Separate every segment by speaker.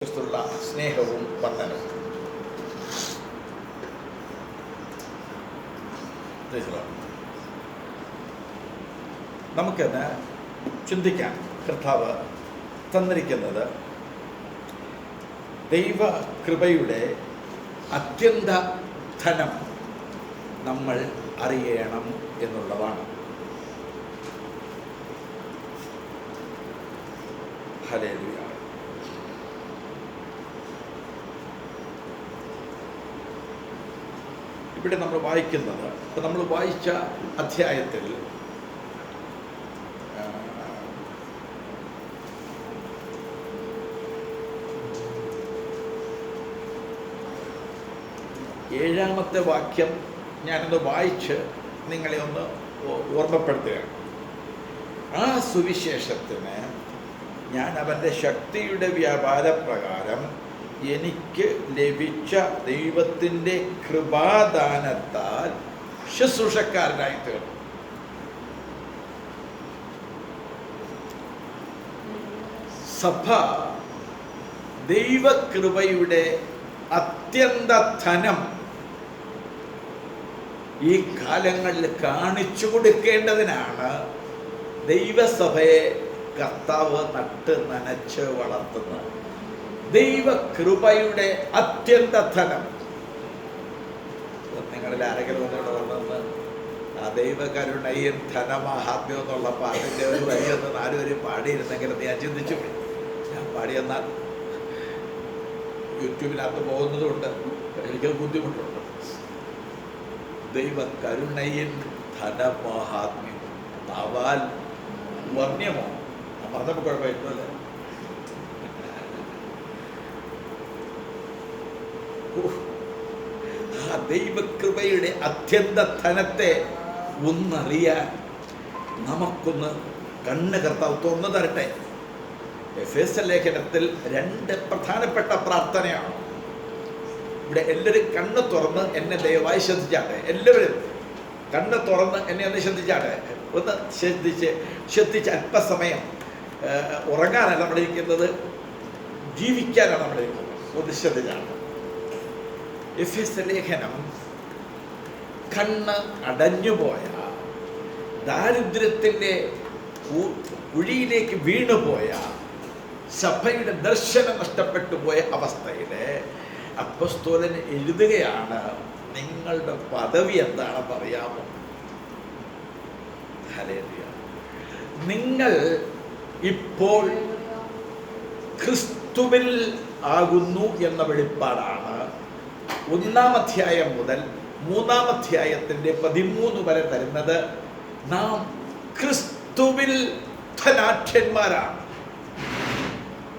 Speaker 1: ുള്ള സ്നേഹവും വന്ദനവും. നമുക്കെന്ന് ചിന്തിക്കാൻ കർത്താവ് തന്നിരിക്കുന്നത് ദൈവ കൃപയുടെ അത്യന്ത ധനം നമ്മൾ അറിയണം എന്നുള്ളതാണ്. ഹല്ലേലൂയ. ഇവിടെ നമ്മൾ വായിക്കുന്നത്, ഇപ്പം നമ്മൾ വായിച്ച അധ്യായത്തിൽ ഏഴാമത്തെ വാക്യം ഞാനൊന്ന് വായിച്ച് നിങ്ങളെ ഒന്ന് ഓർമ്മപ്പെടുത്തുകയാണ്. ആ സുവിശേഷത്തിന് ഞാൻ അവൻ്റെ ശക്തിയുടെ വ്യാപാരപ്രകാരം എനിക്ക് ലഭിച്ച ദൈവത്തിൻ്റെ കൃപാദാനത്താൽ ശുശ്രൂഷക്കാരനായി തീർന്നു. സഭ ദൈവകൃപയുടെ അത്യന്ത ധനം ഈ കാലങ്ങളിൽ കാണിച്ചു കൊടുക്കേണ്ടതിനാണ് ദൈവസഭയെ കർത്താവ് നട്ട് നനച്ച് വളർത്തുന്നത്. ദൈവകൃപയുടെ അത്യന്ത ധനം. നിങ്ങളിൽ ആരെങ്കിലും ഒന്നിവിടെ വന്നെന്ന് ആ ദൈവകരുണയും ധനമാഹാത്മ്യം എന്നുള്ള പാട്ടിൻ്റെ ഒരു വരിയൊന്ന് നാലുപേരും പാടിയിരുന്നെങ്കിലും ഞാൻ ചിന്തിച്ചു. ഞാൻ പാടിയെന്നാൽ യൂട്യൂബിനകത്ത് പോകുന്നതുകൊണ്ട് എനിക്ക് ബുദ്ധിമുട്ടുണ്ട്. ദൈവകരുണയും ധനമാഹാത്മ്യം നാവാൽ വർണ്യമോ പറഞ്ഞപ്പോൾ കുഴപ്പമില്ലല്ലേ? ആ ദൈവകൃപയുടെ അത്യന്ത ധനത്തെ ഒന്നറിയാൻ നമുക്കൊന്ന് കണ്ണ് കർത്താവ് തുറന്നു തരട്ടെ. എഫേസ്യ ലേഖനത്തിൽ 2 പ്രധാനപ്പെട്ട പ്രാർത്ഥനയാണ്. ഇവിടെ എല്ലാവരും കണ്ണ് തുറന്ന് എന്നെ ദയവായി ശ്രദ്ധിച്ചാട്ടെ. എല്ലാവരും കണ്ണ് തുറന്ന് എന്നെ ഒന്ന് ശ്രദ്ധിച്ചാട്ടെ. ഒന്ന് ശ്രദ്ധിച്ച് അല്പസമയം ഉറങ്ങാനല്ല നമ്മളിരിക്കുന്നത്, ജീവിക്കാനാണ് നമ്മളിരിക്കുന്നത്. ഒന്ന് ശ്രദ്ധിച്ചാണ്. എഫേസ്യ ലേഖനം കണ്ണ് അടഞ്ഞുപോയ, ദാരിദ്ര്യത്തിൻ്റെ കുഴിയിലേക്ക് വീണുപോയ, സഭയുടെ ദർശനം നഷ്ടപ്പെട്ടു പോയ അവസ്ഥയിൽ അപ്പോസ്തലൻ എഴുതുകയാണ്, നിങ്ങളുടെ പദവി എന്താണെന്ന് അറിയാമോ? ഹല്ലേലൂയ. നിങ്ങൾ ഇപ്പോൾ ക്രിസ്തുവിൽ ആകുന്നു എന്ന വെളിപ്പാടാണ് 1-ാം അധ്യായം മുതൽ 3-ാം അധ്യായത്തിൻ്റെ 13 വരെ തരുന്നത്. നാം ക്രിസ്തുവിൽ ധനാഢ്യന്മാരാണ്.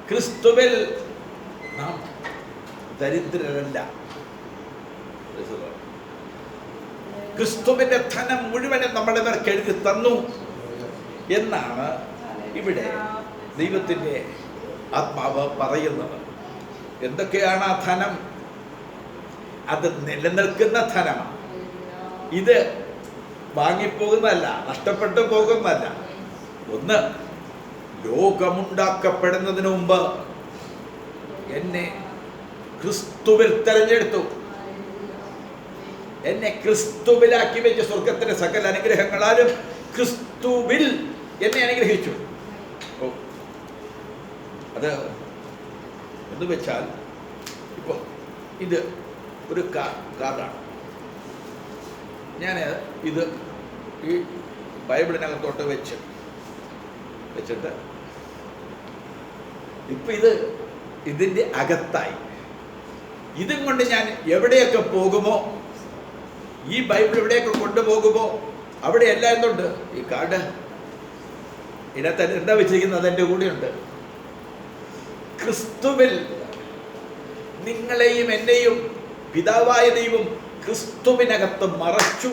Speaker 1: ക്രിസ്തുവിൽ നാം ദരിദ്രരല്ല. ക്രിസ്തുവിന്റെ ധനം മുഴുവനും നമ്മുടെ പേർക്ക് എഴുതി തന്നു എന്നാണ് ഇവിടെ ദൈവത്തിൻ്റെ ആത്മാവ് പറയുന്നത്. എന്തൊക്കെയാണ് ആ ധനം? അത് നിലനിൽക്കുന്ന ധനമാണ്. ഇത് വാങ്ങിപ്പോകുന്നതല്ല, നഷ്ടപ്പെട്ടു പോകുന്നതല്ല. ഒന്ന്, ലോകമുണ്ടാക്കപ്പെടുന്നതിന് മുമ്പ് എന്നെ ക്രിസ്തുവിൽ തെരഞ്ഞെടുത്തു, എന്നെ ക്രിസ്തുവിലാക്കി വെച്ച് സ്വർഗത്തിന്റെ സകല അനുഗ്രഹങ്ങളാലും ക്രിസ്തുവിൽ എന്നെ അനുഗ്രഹിച്ചു. അത് എന്ന് വെച്ചാൽ ഇപ്പോൾ ഇത് ഒരു കാർഡാണ്. ഞാൻ ഇത് ഈ ബൈബിളിനകത്തോട്ട് വെച്ചിട്ട് ഇപ്പം ഇതിൻ്റെ അകത്തായി. ഇതും കൊണ്ട് ഞാൻ എവിടെയൊക്കെ പോകുമോ, ഈ ബൈബിൾ എവിടെയൊക്കെ കൊണ്ടുപോകുമോ അവിടെ എല്ലാം എന്തുണ്ട്? ഈ കാർഡ് ഇതിനകത്ത് എന്താ വെച്ചിരിക്കുന്നത്? അതെൻ്റെ കൂടെയുണ്ട്. ക്രിസ്തുവിൽ നിങ്ങളെയും എന്നെയും പിതാവായ ദൈവം ക്രിസ്തുവിനകത്ത് മറച്ചു.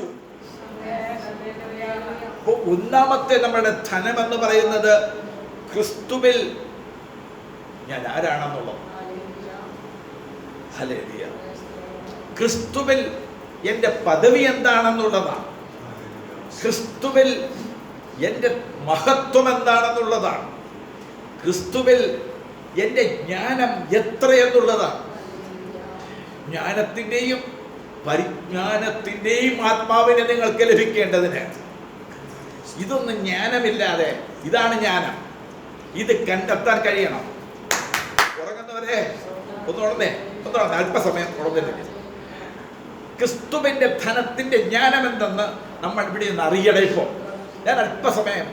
Speaker 1: അപ്പോൾ 1-ാമത്തെ നമ്മുടെ ധനമെന്ന് പറയുന്നത് ക്രിസ്തുവിൽ ഞാൻ ആരാണെന്നുള്ളത്. ഹല്ലേലൂയ. ക്രിസ്തുവിൽ എൻ്റെ പദവി എന്താണെന്നുള്ളതാണ്. ക്രിസ്തുവിൽ എൻ്റെ മഹത്വം എന്താണെന്നുള്ളതാണ്. ക്രിസ്തുവിൽ എൻ്റെ ജ്ഞാനം എത്രയെന്നുള്ളതാണ്. ജ്ഞാനത്തിൻ്റെയും പരിജ്ഞാനത്തിൻ്റെയും ആത്മാവിനെ നിങ്ങൾക്ക് ലഭിക്കേണ്ടതിന് ഇതൊന്നും ജ്ഞാനമില്ലാതെ, ഇതാണ് ജ്ഞാനം, ഇത് കണ്ടെത്താൻ കഴിയണം. ഉറങ്ങുന്നവരെ ഒന്നുണർന്നേ, അല്പസമയം ഉണർന്നില്ല. ക്രിസ്തുവിൻ്റെ ധനത്തിൻ്റെ ജ്ഞാനം എന്തെന്ന് നമ്മൾ ഇവിടെ നിന്ന് അറിയണം. ഇപ്പോൾ ഞാൻ അല്പസമയം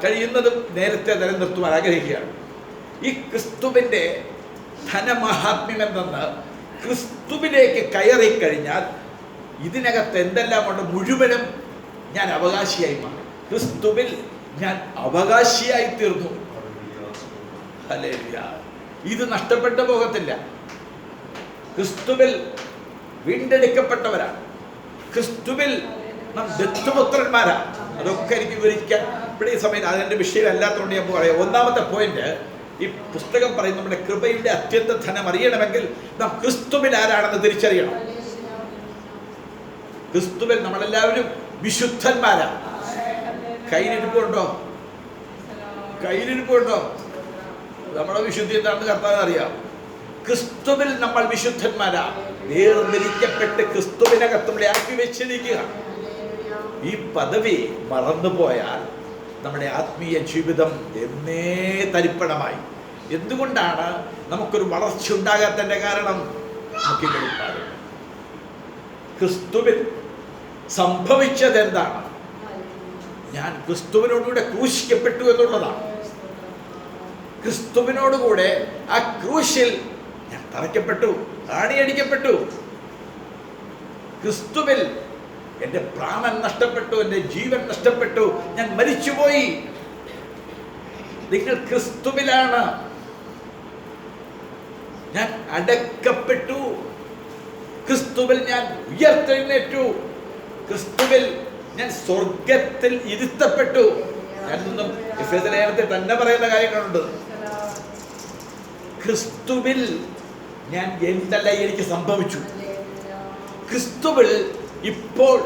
Speaker 1: കഴിയുന്നതും നേരത്തെ നിലനിർത്തുവാൻ ആഗ്രഹിക്കുകയാണ്. ഈ ക്രിസ്തുവിൻ്റെ ധനമഹാത്മ്യം എന്തെന്ന് ക്രിസ്തുവിലേക്ക് കയറിക്കഴിഞ്ഞാൽ ഇതിനകത്ത് എന്തെല്ലാം കൊണ്ട് മുഴുവനും ഞാൻ അവകാശിയായി മാറി. ക്രിസ്തുവിൽ ഞാൻ അവകാശിയായി തീർന്നു. ഹല്ലേലൂയ. ഇത് നഷ്ടപ്പെട്ടു പോകത്തില്ല. ക്രിസ്തുവിൽ വീണ്ടെടുക്കപ്പെട്ടവരാണ്. ക്രിസ്തുവിൽ നാം ദത്തുപുത്രന്മാരാണ്. അതൊക്കെ എനിക്ക് വിവരിക്കാൻ ഇവിടെ ഈ സമയം അതിൻ്റെ വിഷയമല്ലാത്തതുകൊണ്ട് ഞാൻ പറയാം. ഒന്നാമത്തെ പോയിന്റ്, ഈ പുസ്തകം പറയും നമ്മുടെ കൃപയുടെ അത്യന്ത ധനം അറിയണമെങ്കിൽ നാം ക്രിസ്തുവിൽ ആരാണെന്ന് തിരിച്ചറിയണം. ക്രിസ്തുവിൽ നമ്മളെല്ലാവരും വിശുദ്ധന്മാരാണ്. കയ്യിലിരിപ്പുണ്ടോ? കയ്യിലിരിപ്പുണ്ടോ? നമ്മുടെ വിശുദ്ധി എന്താണെന്ന് കർത്താവിന് അറിയാം. ക്രിസ്തുവിൽ നമ്മൾ വിശുദ്ധന്മാരാ. വേർതിരിക്കപ്പെട്ട് ക്രിസ്തുവിനകത്ത് നമ്മളെ ആക്കി വെച്ചിരിക്കുക. ഈ പദവി മറന്നുപോയാൽ നമ്മുടെ ആത്മീയ ജീവിതം എന്നേ തരിപ്പണമായി. എന്തുകൊണ്ടാണ് നമുക്കൊരു വളർച്ച ഉണ്ടാകാത്തതിൻ്റെ കാരണം? നമുക്ക് വെളിപ്പാട്. ക്രിസ്തുവിൽ സംഭവിച്ചത് എന്താണ്? ഞാൻ ക്രിസ്തുവിനോടുകൂടെ ക്രൂശിക്കപ്പെട്ടു എന്നുള്ളതാണ്. ക്രിസ്തുവിനോടുകൂടെ ആ ക്രൂശിൽ ഞാൻ തറയ്ക്കപ്പെട്ടു, ആണിയടിക്കപ്പെട്ടു. ക്രിസ്തുവിൽ എൻ്റെ പ്രാണൻ നഷ്ടപ്പെട്ടു, എൻ്റെ ജീവൻ നഷ്ടപ്പെട്ടു, ഞാൻ മരിച്ചുപോയി. നിങ്ങൾ ക്രിസ്തുവിലാണ്. ഞാൻ അടക്കപ്പെട്ടു, ക്രിസ്തുവിൽ ഞാൻ ഉയർത്തെഴുന്നേറ്റു, ക്രിസ്തുവിൽ ഞാൻ സ്വർഗത്തിൽ ഇരുത്തപ്പെട്ടു. ഞാനൊന്നും എഫേസ്യ ലേഖനത്തിൽ തന്നെ പറയുന്ന കാര്യങ്ങളുണ്ട്. ക്രിസ്തുവിൽ ഞാൻ എന്തെല്ലാം എനിക്ക് സംഭവിച്ചു, ക്രിസ്തുവിൽ ഇപ്പോൾ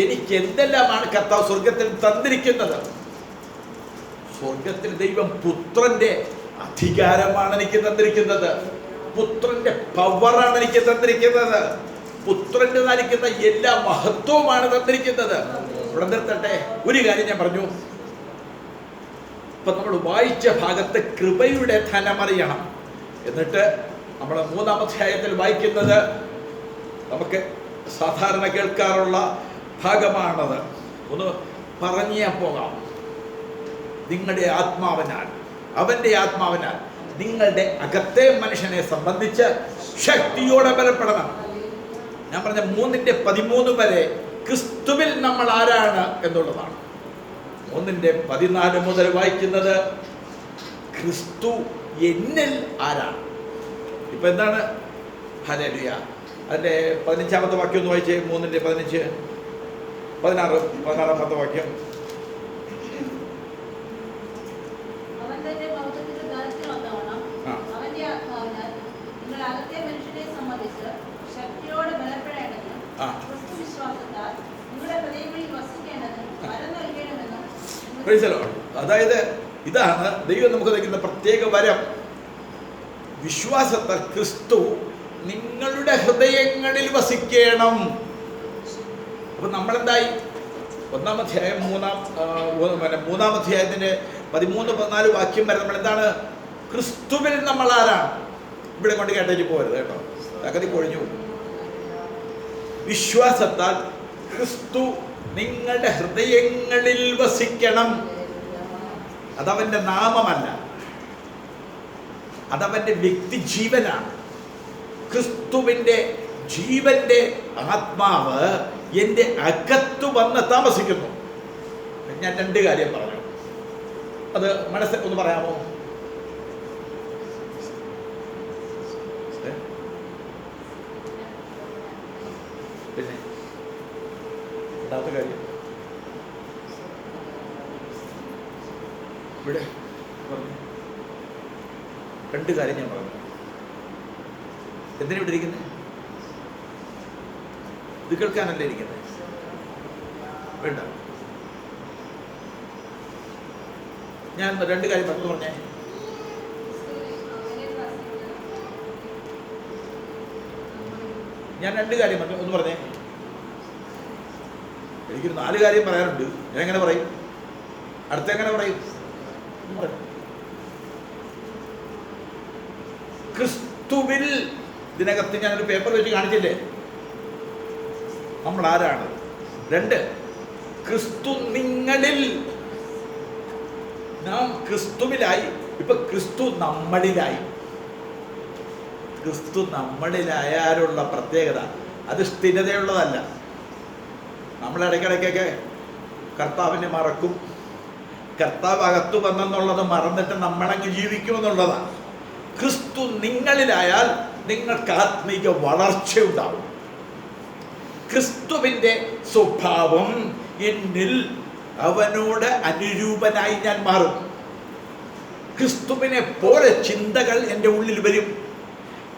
Speaker 1: എനിക്ക് എന്തെല്ലാമാണ് കർത്താവ് സ്വർഗത്തിൽ തന്നിരിക്കുന്നത്. സ്വർഗത്തിൽ ദൈവം പുത്രന്റെ അധികാരമാണ് എനിക്ക് തന്നിരിക്കുന്നത്. പുത്രന്റെ പവറാണ് എനിക്ക് തന്നിരിക്കുന്നത്. പുത്രന്റെ നയിക്കുന്ന എല്ലാ മഹത്വവുമാണ് തന്നിരിക്കുന്നത്. ഇവിടെ നിർത്തട്ടെ. ഒരു കാര്യം ഞാൻ പറഞ്ഞു. ഇപ്പൊ നമ്മൾ വായിച്ച ഭാഗത്ത് കൃപയുടെ ധനമറിയണം. എന്നിട്ട് നമ്മൾ 3-ാം അധ്യായത്തിൽ വായിക്കുന്നത് നമുക്ക് സാധാരണ കേൾക്കാറുള്ള ഭാഗമാണത്. ഒന്ന് പറഞ്ഞേ പോകാം. നിങ്ങളുടെ ആത്മാവിനാൽ, അവൻ്റെ ആത്മാവിനാൽ നിങ്ങളുടെ അകത്തെ മനുഷ്യനെ സംബന്ധിച്ച് ശക്തിയോടെ ബലപ്പെടണം. ഞാൻ പറഞ്ഞ 3:13 വരെ ക്രിസ്തുവിൽ നമ്മൾ ആരാണ് എന്നുള്ളതാണ്. 3:14 മുതൽ വായിക്കുന്നത് ക്രിസ്തു എന്നിൽ ആരാണ്. ഇപ്പൊ എന്താണ്? ഹല്ലേലൂയ. അതിന്റെ 15-ാമത്തെ വാക്യം ഒന്ന് വായിച്ചേ. 3:15, 16-ാമത്തെ വാക്യം. അതായത് ഇതാണ് ദൈവം നമുക്ക് നൽകുന്ന പ്രത്യേക വരം. വിശ്വാസത്താൽ ക്രിസ്തു നിങ്ങളുടെ ഹൃദയങ്ങളിൽ വസിക്കണം. അപ്പൊ നമ്മളെന്തായി? 1-ാം അധ്യായം 3-ാം അധ്യായത്തിന്റെ 13-14 വാക്യം വരെ നമ്മൾ എന്താണ്? ക്രിസ്തുവിൽ നമ്മൾ ആരാണ്? ഇവിടെ കൊണ്ട് കേട്ടേക്ക് പോകരുത് കേട്ടോ, തകതി പൊഴിഞ്ഞു. വിശ്വാസത്താൽ ക്രിസ്തു നിങ്ങളുടെ ഹൃദയങ്ങളിൽ വസിക്കണം. അതവന്റെ നാമമല്ല, അതവന്റെ വ്യക്തി ജീവനാണ്. ക്രിസ്തുവിന്റെ ജീവന്റെ ആത്മാവ് എൻ്റെ അകത്ത് വന്ന് താമസിക്കുന്നു. ഞാൻ 2 കാര്യം പറഞ്ഞു. അത് മനസ്സിൽ ഒന്ന് പറയാമോ? പിന്നെ രണ്ടാമത്തെ കാര്യം ഇവിടെ പറഞ്ഞു. 2 കാര്യം ഞാൻ പറഞ്ഞു. എന്തിനാ ഇവിടെ ഇരിക്കുന്നത്? ഇത് കേൾക്കാനല്ലേ ഇരിക്കുന്നത്? വേണ്ട, ഞാൻ 2 കാര്യം പറഞ്ഞു. പറഞ്ഞേ. ഞാൻ 2 കാര്യം പറഞ്ഞു. ഒന്ന് പറഞ്ഞേ. എനിക്കൊരു 4 കാര്യം പറയാനുണ്ട്. ഞാൻ എങ്ങനെ പറയും? അടുത്തെങ്ങനെ പറയും? ക്രിസ്തുവിൽ. ഇതിനകത്ത് ഞാനൊരു പേപ്പർ വെച്ച് കാണിച്ചില്ലേ നമ്മൾ ആരാണ്. 2, ക്രിസ്തു നിങ്ങളിൽ. നാം ക്രിസ്തുവിലായി. ഇപ്പൊ ക്രിസ്തു നമ്മളിലായി. ക്രിസ്തു നമ്മളിലായാലുള്ള പ്രത്യേകത അത് സ്ഥിരതയുള്ളതല്ല. നമ്മൾ ഇടയ്ക്കിടയ്ക്കൊക്കെ കർത്താവിനെ മറക്കും. കർത്താവ് അകത്തു വന്നെന്നുള്ളത് മറന്നിട്ട് നമ്മളങ്ങ് ജീവിക്കുമെന്നുള്ളതാണ്. ക്രിസ്തു നിങ്ങളിലായാൽ നിങ്ങൾക്ക് ആത്മീക വളർച്ചയുണ്ടാവും. ക്രിസ്തുവിൻ്റെ സ്വഭാവം എന്നിൽ, അവനോട് അനുരൂപനായി ഞാൻ മാറും. ക്രിസ്തുവിനെ പോലെ ചിന്തകൾ എൻ്റെ ഉള്ളിൽ വരും.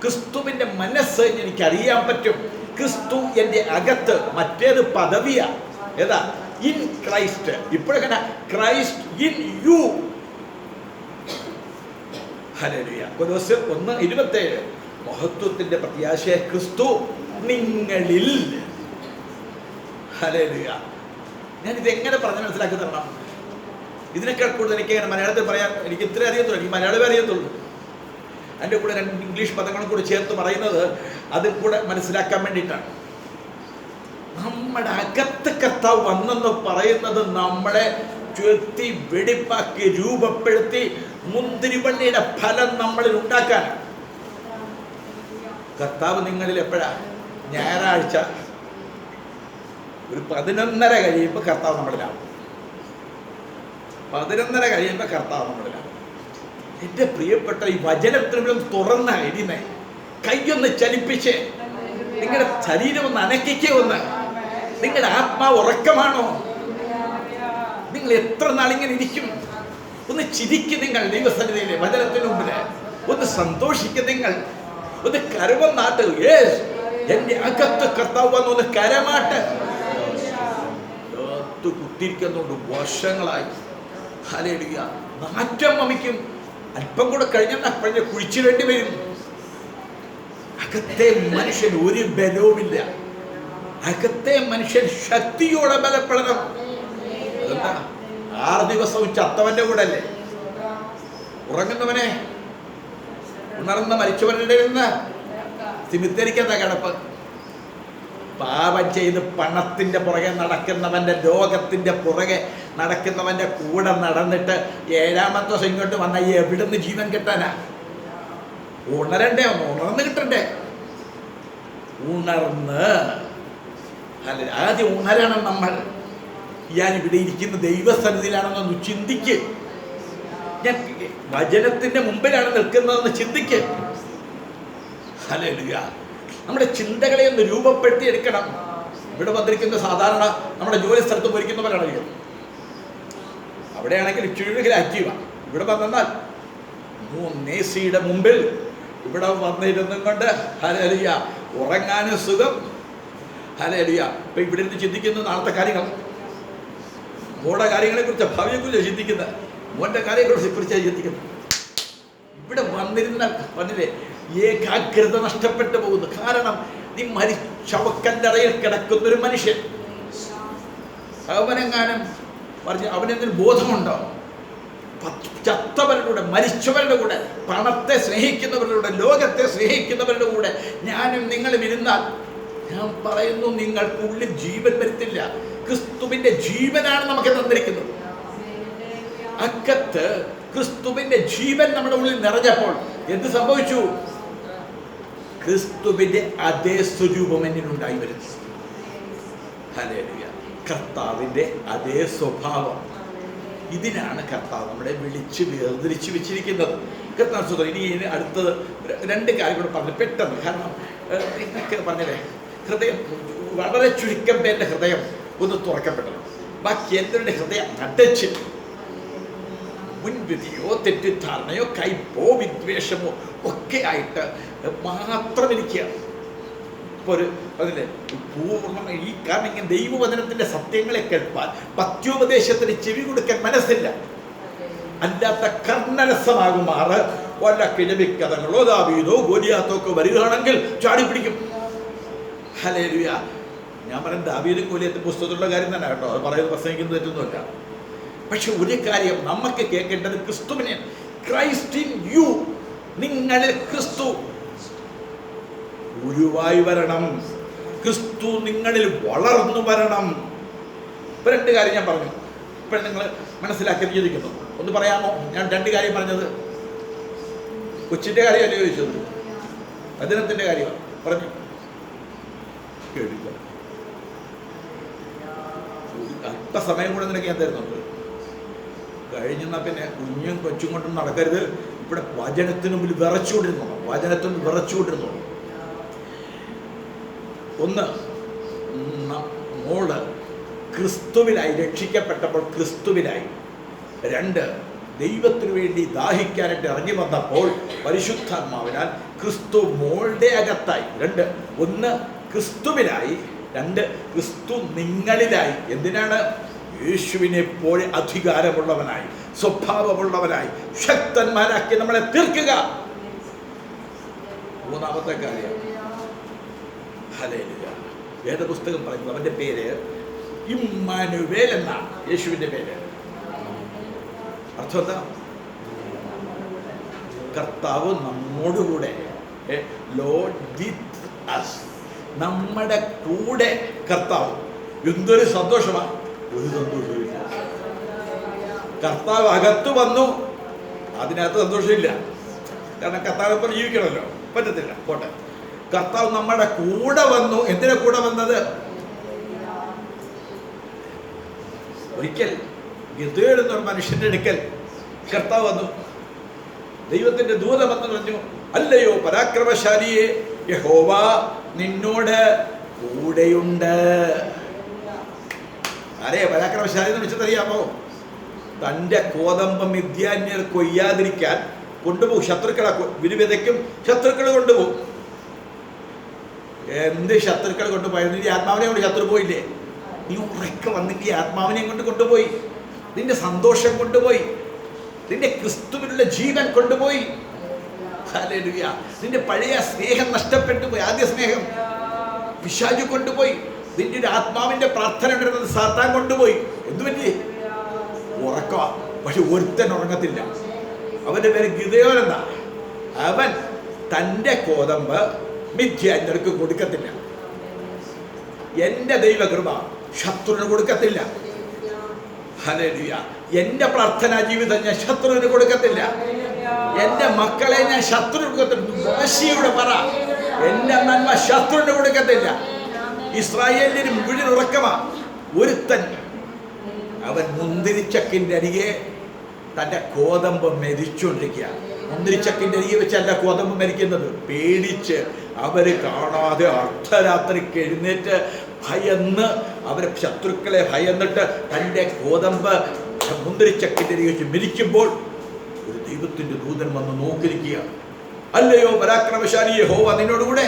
Speaker 1: ക്രിസ്തുവിൻ്റെ മനസ്സ് എനിക്കറിയാൻ പറ്റും. ക്രിസ്തു എൻ്റെ അകത്ത്. മറ്റേത് പദവിയാ. ഏതാ? In Christ. ഇപ്പോഴെങ്ങനെ? Christ in you. ഹല്ലേലൂയ. കൊലോസ്യർ 1:27. മഹത്വത്തിന്റെ പ്രത്യാശയായ ക്രിസ്തു നിങ്ങളിൽ. ഹല്ലേലൂയ. ഞാനിത് എങ്ങനെ പറഞ്ഞ് മനസ്സിലാക്കി തരണം? ഇതിനേക്കാൾ കൂടുതൽ എനിക്ക് എങ്ങനെ മലയാളത്തിൽ പറയാൻ എനിക്ക് ഇത്ര അറിയത്തുള്ളൂ. എനിക്ക് മലയാളമേ അറിയത്തുള്ളൂ. അതിൻ്റെ കൂടെ 2 ഇംഗ്ലീഷ് പദങ്ങളും കൂടി ചേർത്ത് പറയുന്നത് അതിൽ കൂടെ മനസ്സിലാക്കാൻ വേണ്ടിയിട്ടാണ്. നമ്മുടെ അകത്ത് കർത്താവ് വന്നെന്ന് പറയുന്നത് നമ്മളെ ചുരുത്തി വെടിപ്പാക്കി രൂപപ്പെടുത്തി മുന്തിരിവള്ളിയുടെ ഫലം നമ്മളിൽ ഉണ്ടാക്കാൻ. കർത്താവ് നിങ്ങളിൽ എപ്പോഴാ? ഞായറാഴ്ച ഒരു 11:30 കഴിയുമ്പോൾ കർത്താവ് നമ്മളിലാവും. 11:30 കഴിയുമ്പോൾ കർത്താവ് നമ്മളിലാവും. എൻ്റെ പ്രിയപ്പെട്ട ഈ വചനത്തിനും തുറന്ന എരിമേ കൈയൊന്ന് ചലിപ്പിച്ച് നിങ്ങളുടെ ശരീരം ഒന്ന് അനക്കിക്കേ. ഒന്ന് നിങ്ങളുടെ ആത്മാവ് ഉറക്കമാണോ? നിങ്ങൾ എത്ര നാളിങ്ങനെ ഇരിക്കും? ഒന്ന് ചിരിക്കും നിങ്ങൾ ദൈവസന്നിധിയിലെ വചനത്തിന് മുമ്പില്. ഒന്ന് സന്തോഷിക്കും നിങ്ങൾ. ഒന്ന് കരവന്നാട്ട്. എന്റെ അകത്ത് കർത്താവ് വന്ന് ഒന്ന് കരമാട്ട്. കുത്തിരിക്കുന്നുണ്ട് വർഷങ്ങളായി. ഹല്ലേലൂയ. നാറ്റം വമിക്കും. അല്പം കൂടെ കഴിഞ്ഞാൽ അപ്പഴേ കുഴിച്ചിടേണ്ടി വരും. അകത്തെ മനുഷ്യൻ ഒരു ബലവുമില്ല. അകത്തെ മനുഷ്യൻ ശക്തിയോടെ ബലപ്പെടണം. അതെന്താ? 6 ദിവസവും ചത്തവന്റെ കൂടെ അല്ലേ? ഉറങ്ങുന്നവനെ ഉണർന്ന മരിച്ചവരുടെ നിന്ന് സിമിത്തേരിക്കാത്ത കിടപ്പ്. പാപം ചെയ്ത് പണത്തിന്റെ പുറകെ നടക്കുന്നവന്റെ, ലോകത്തിന്റെ പുറകെ നടക്കുന്നവന്റെ കൂടെ നടന്നിട്ട് 7ാമത്തെ ദിവസം ഇങ്ങോട്ട് വന്ന എവിടുന്ന് ജീവൻ കിട്ടാനാ? ഉണരണ്ടേ? ഉണർന്ന് കിട്ടണ്ടേ? ഉണർന്ന് അല്ല, ആദ്യം ഉണരണം നമ്മൾ. ഞാൻ ഇവിടെ ഇരിക്കുന്ന ദൈവസന്നിധിയിലാണെന്നൊന്ന് ചിന്തിക്ക്. ഞാൻ വചനത്തിന്റെ മുമ്പിലാണ് നിൽക്കുന്നതെന്ന് ചിന്തിക്ക്. ഹല്ലേലൂയ. നമ്മുടെ ചിന്തകളെ ഒന്ന് രൂപപ്പെടുത്തി എടുക്കണം. ഇവിടെ വന്നിരിക്കുന്ന സാധാരണ നമ്മുടെ ജോലി സ്ഥലത്ത് പോയിരിക്കുന്നവരാണ്. അവിടെയാണെങ്കിൽ ഇച്ചിരി ആക്റ്റീവാണ്. ഇവിടെ വന്നാൽ 3 AC മുമ്പിൽ ഇവിടെ വന്നിരുന്നും കൊണ്ട് ഹല്ലേലൂയ ഉറങ്ങാനും സുഖം. ഹല്ലേലൂയ. ഇപ്പൊ ഇവിടെ നിന്ന് ചിന്തിക്കുന്ന നാളത്തെ കാര്യങ്ങൾ, മോടെ കാര്യങ്ങളെ കുറിച്ച്, ഭാവിയെക്കുറിച്ച് ചിന്തിക്കുന്നത്, മോന്റെ കാര്യങ്ങളെ കുറിച്ചാണ് ചിന്തിക്കുന്നത്. ഇവിടെ വന്നില്ലേ ഏകാഗ്രത നഷ്ടപ്പെട്ടു പോകുന്നു. കാരണം നീ ശവക്കല്ലറയിൽ കിടക്കുന്നൊരു മനുഷ്യൻ. അവനെങ്ങാനും പറഞ്ഞ് അവനെന്തൊരു ബോധമുണ്ടോ? ചത്തവരുടെ കൂടെ, മരിച്ചവരുടെ കൂടെ, പണത്തെ സ്നേഹിക്കുന്നവരുടെ കൂടെ, ലോകത്തെ സ്നേഹിക്കുന്നവരുടെ കൂടെ ഞാനും നിങ്ങളും ഇരുന്നാൽ, ഞാൻ പറയുന്നു, നിങ്ങൾക്കുള്ളിൽ ജീവൻ വരുത്തില്ല. ക്രിസ്തുവിന്റെ ജീവനാണ് നമുക്ക് തന്നിരിക്കുന്നത്. അക്കത്ത് ക്രിസ്തുവിന്റെ ജീവൻ നമ്മുടെ ഉള്ളിൽ നിറഞ്ഞപ്പോൾ എന്ത് സംഭവിച്ചു? ക്രിസ്തുവിന്റെ അതേ സ്വരൂപം എന്നിലുണ്ടായി വരുന്നു. ഹല്ലേലൂയ. കർത്താവിന്റെ അതേ സ്വഭാവം. ഇതിനാണ് കർത്താവ് നമ്മളെ വിളിച്ച് വേർതിരിച്ച് വെച്ചിരിക്കുന്നത്. കർത്താവ് സുഖം. ഇനി അടുത്തത് 2 കാര്യം കൂടെ പറഞ്ഞു പെട്ടെന്ന്. കാരണം നിങ്ങൾക്ക് പറഞ്ഞല്ലേ, ഹൃദയം വളരെ ചുരുക്കം പേരുടെ ഹൃദയം ഒന്ന് തുറക്കപ്പെട്ടല്ലോ. ബാക്കി എല്ലാവരുടെ ഹൃദയം അടച്ച് മുൻവിധിയോ തെറ്റിദ്ധാരണയോ കയ്പോ വിദ്വേഷമോ ഒക്കെ ആയിട്ട് മാത്രം ഇരിക്കുക. ഇപ്പോൾ ഒരു അതില്ലേ പൂർണ്ണ ഈ കാരണം ഇങ്ങനെ ദൈവവചനത്തിന്റെ സത്യങ്ങളെ കേൾപ്പാൻ, പത്യോപദേശത്തിന് ചെവി കൊടുക്കാൻ മനസ്സില്ല. അല്ലാത്ത കർണരസമാകുമാറ് വല്ല കിഴവിക്കഥകളോ ദാവീദോ ഗോലിയാത്തോ ഒക്കെ വരികയാണെങ്കിൽ ചാടി പിടിക്കും. ഹല്ലേലൂയ. ഞാൻ പറയാൻ ദാവീദും ഗോലിയത്തും പുസ്തകത്തിലുള്ള കാര്യം തന്നെ കേട്ടോ, അത് പറയുന്നത് പ്രസംഗിക്കുന്നത് തെറ്റൊന്നുമില്ല. പക്ഷെ ഒരു കാര്യം നമുക്ക് കേൾക്കേണ്ടത് ക്രിസ്തുവിനെ, ക്രൈസ്റ്റ് ഇൻ യു, നിങ്ങളിൽ ക്രിസ്തു ഉരുവായി വരണം, ക്രിസ്തു നിങ്ങളിൽ വളർന്നു വരണം. ഇപ്പൊ 2 കാര്യം ഞാൻ പറഞ്ഞു, ഇപ്പൊ നിങ്ങൾ മനസ്സിലാക്കി ചോദിക്കുന്നു. ഒന്ന് പറയാമോ? ഞാൻ 2 കാര്യം പറഞ്ഞത്. കൊച്ചിന്റെ കാര്യമല്ലേ ചോദിച്ചത്, വചനത്തിന്റെ കാര്യമാണ് പറഞ്ഞു. കേട്ടില്ല. അല്പ സമയം കൂടെ നിനക്ക് ഞാൻ തരുന്നുണ്ട്. കഴിഞ്ഞെന്നാൽ പിന്നെ കുഞ്ഞും കൊച്ചും കൊണ്ടും നടക്കരുത്. ഇവിടെ വചനത്തിന് മുമ്പിൽ വിറച്ചുകൊണ്ടിരുന്നു, വചനത്തിന് വിറച്ചുകൊണ്ടിരുന്നു. ഒന്ന്, മോള് ക്രിസ്തുവിനായി രക്ഷിക്കപ്പെട്ടപ്പോൾ ക്രിസ്തുവിനായി. 2, ദൈവത്തിനു വേണ്ടി ദാഹിക്കാനായിട്ട് ഇറങ്ങി വന്നപ്പോൾ പരിശുദ്ധാത്മാവിനാൽ ക്രിസ്തു മോളുടെ അകത്തായി. 2, 1 ക്രിസ്തുവിനായി, 2 ക്രിസ്തു നിങ്ങളിലായി. എന്തിനാണ്? യേശുവിനെ പോലെ അധികാരമുള്ളവനായി, സ്വഭാവമുള്ളവനായി, ശക്തന്മാരാക്കി നമ്മളെ തീർക്കുക. 3ാമത്തെ കാര്യം, ഹല്ലേലൂയ, വേദപുസ്തകം പറയുന്നത് അവന്റെ പേര് ഇമ്മാനുവേൽ എന്നാണ്. യേശുവിന്റെ പേര് അർത്ഥം എന്താ? കർത്താവ് നമ്മോടുകൂടെ, ലോർഡ് വിത്ത് അസ്, നമ്മുടെ കൂടെ കർത്താവ്. എന്തൊരു സന്തോഷമാണ്! ഒരു സന്തോഷമില്ല. കർത്താവ് അകത്ത് വന്നു, അതിനകത്ത് സന്തോഷമില്ല. കാരണം കർത്താവിനൊപ്പം ജീവിക്കണമല്ലോ, പറ്റത്തില്ല. പോട്ടെ, കർത്താവ് നമ്മുടെ കൂടെ വന്നു. എന്തിനാ കൂടെ വന്നത്? ഒരിക്കൽ ഗിദെയോൻ എന്നൊരു മനുഷ്യന്റെ അടുക്കൽ കർത്താവ് വന്നു. ദൈവത്തിന്റെ ദൂതൻ വന്നു പറഞ്ഞു, അല്ലയോ പരാക്രമശാലിയെ, യഹോവ നിന്നോട് കൂടെയുണ്ട്. ആരെ പരാക്രമശാലി എന്ന് വിളിച്ചതറിയാമോ? തൻ്റെ കോതമ്പ് മിദ്യാന്യർ കൊയ്യാതിരിക്കാൻ കൊണ്ടുപോകും. ശത്രുക്കളെ വിരുവിതയ്ക്കും ശത്രുക്കൾ കൊണ്ടുപോകും. എന്ത് ശത്രുക്കൾ കൊണ്ടുപോയത്? ഈ ആത്മാവിനെ കൊണ്ട് ശത്രു പോയില്ലേ? നീ ഉറക്കെ വന്നിട്ട് ആത്മാവിനെ കൊണ്ട് കൊണ്ടുപോയി, നിന്റെ സന്തോഷം കൊണ്ടുപോയി, നിന്റെ ക്രിസ്തുവിനുള്ള ജീവൻ കൊണ്ടുപോയി. ഹല്ലേലൂയ. നിന്റെ പഴയ സ്നേഹം നഷ്ടപ്പെട്ടു പോയി. ആദ്യ സ്നേഹം പിശാചു കൊണ്ടുപോയി. നിന്റെ ഒരു ആത്മാവിന്റെ പ്രാർത്ഥന ഉണ്ടായിരുന്നത് സാത്താൻ കൊണ്ടുപോയി. എന്തുപറ്റി? ഉറക്കമാ. പക്ഷെ ഒരുത്തൻ ഉറങ്ങത്തില്ല. അവന്റെ പേര് ഗിദെയോൻ എന്നാ. അവൻ തൻ്റെ കോതമ്പ് മിഥ്യാന്യർക്ക് കൊടുക്കത്തില്ല. എൻ്റെ ദൈവകൃപ ശത്രുവിന് കൊടുക്കത്തില്ല. ഹല്ലേലൂയ. എൻ്റെ പ്രാർത്ഥനാ ജീവിതം ഞാൻ ശത്രുവിന് കൊടുക്കത്തില്ല. എൻ്റെ മക്കളെ ഞാൻ ശത്രുവിന് കൊടുക്കത്തില്ല. മോശയോട് പറ, എൻ്റെ നന്മ ശത്രുവിന് കൊടുക്കത്തില്ല. ഇസ്രായേലിന് മുഴുവൻ ഉറക്കമാ. ഒരുത്തൻ അവൻ മുന്തിരിച്ചക്കിൻ്റെ അരികെ തൻ്റെ കോതമ്പ് മെതിച്ചുകൊണ്ടിരിക്കുക. മുന്തിരിച്ചക്കിൻ്റെ അരികെ വെച്ചല്ല കോതമ്പ് മരിക്കുന്നത്. പേടിച്ച് അവർ കാണാതെ അർദ്ധരാത്രിക്ക് എഴുന്നേറ്റ് ഭയന്ന്, അവർ ശത്രുക്കളെ ഭയന്നിട്ട് തൻ്റെ കോതമ്പ് മുന്തിരിച്ചക്കിൻ്റെ അരികെ വെച്ച് മരിക്കുമ്പോൾ ഒരു ദൈവത്തിൻ്റെ ദൂതൻ വന്ന് നോക്കിയിരിക്കുക. അല്ലയോ പരാക്രമശാലി യഹോവ നിന്നോടുകൂടെ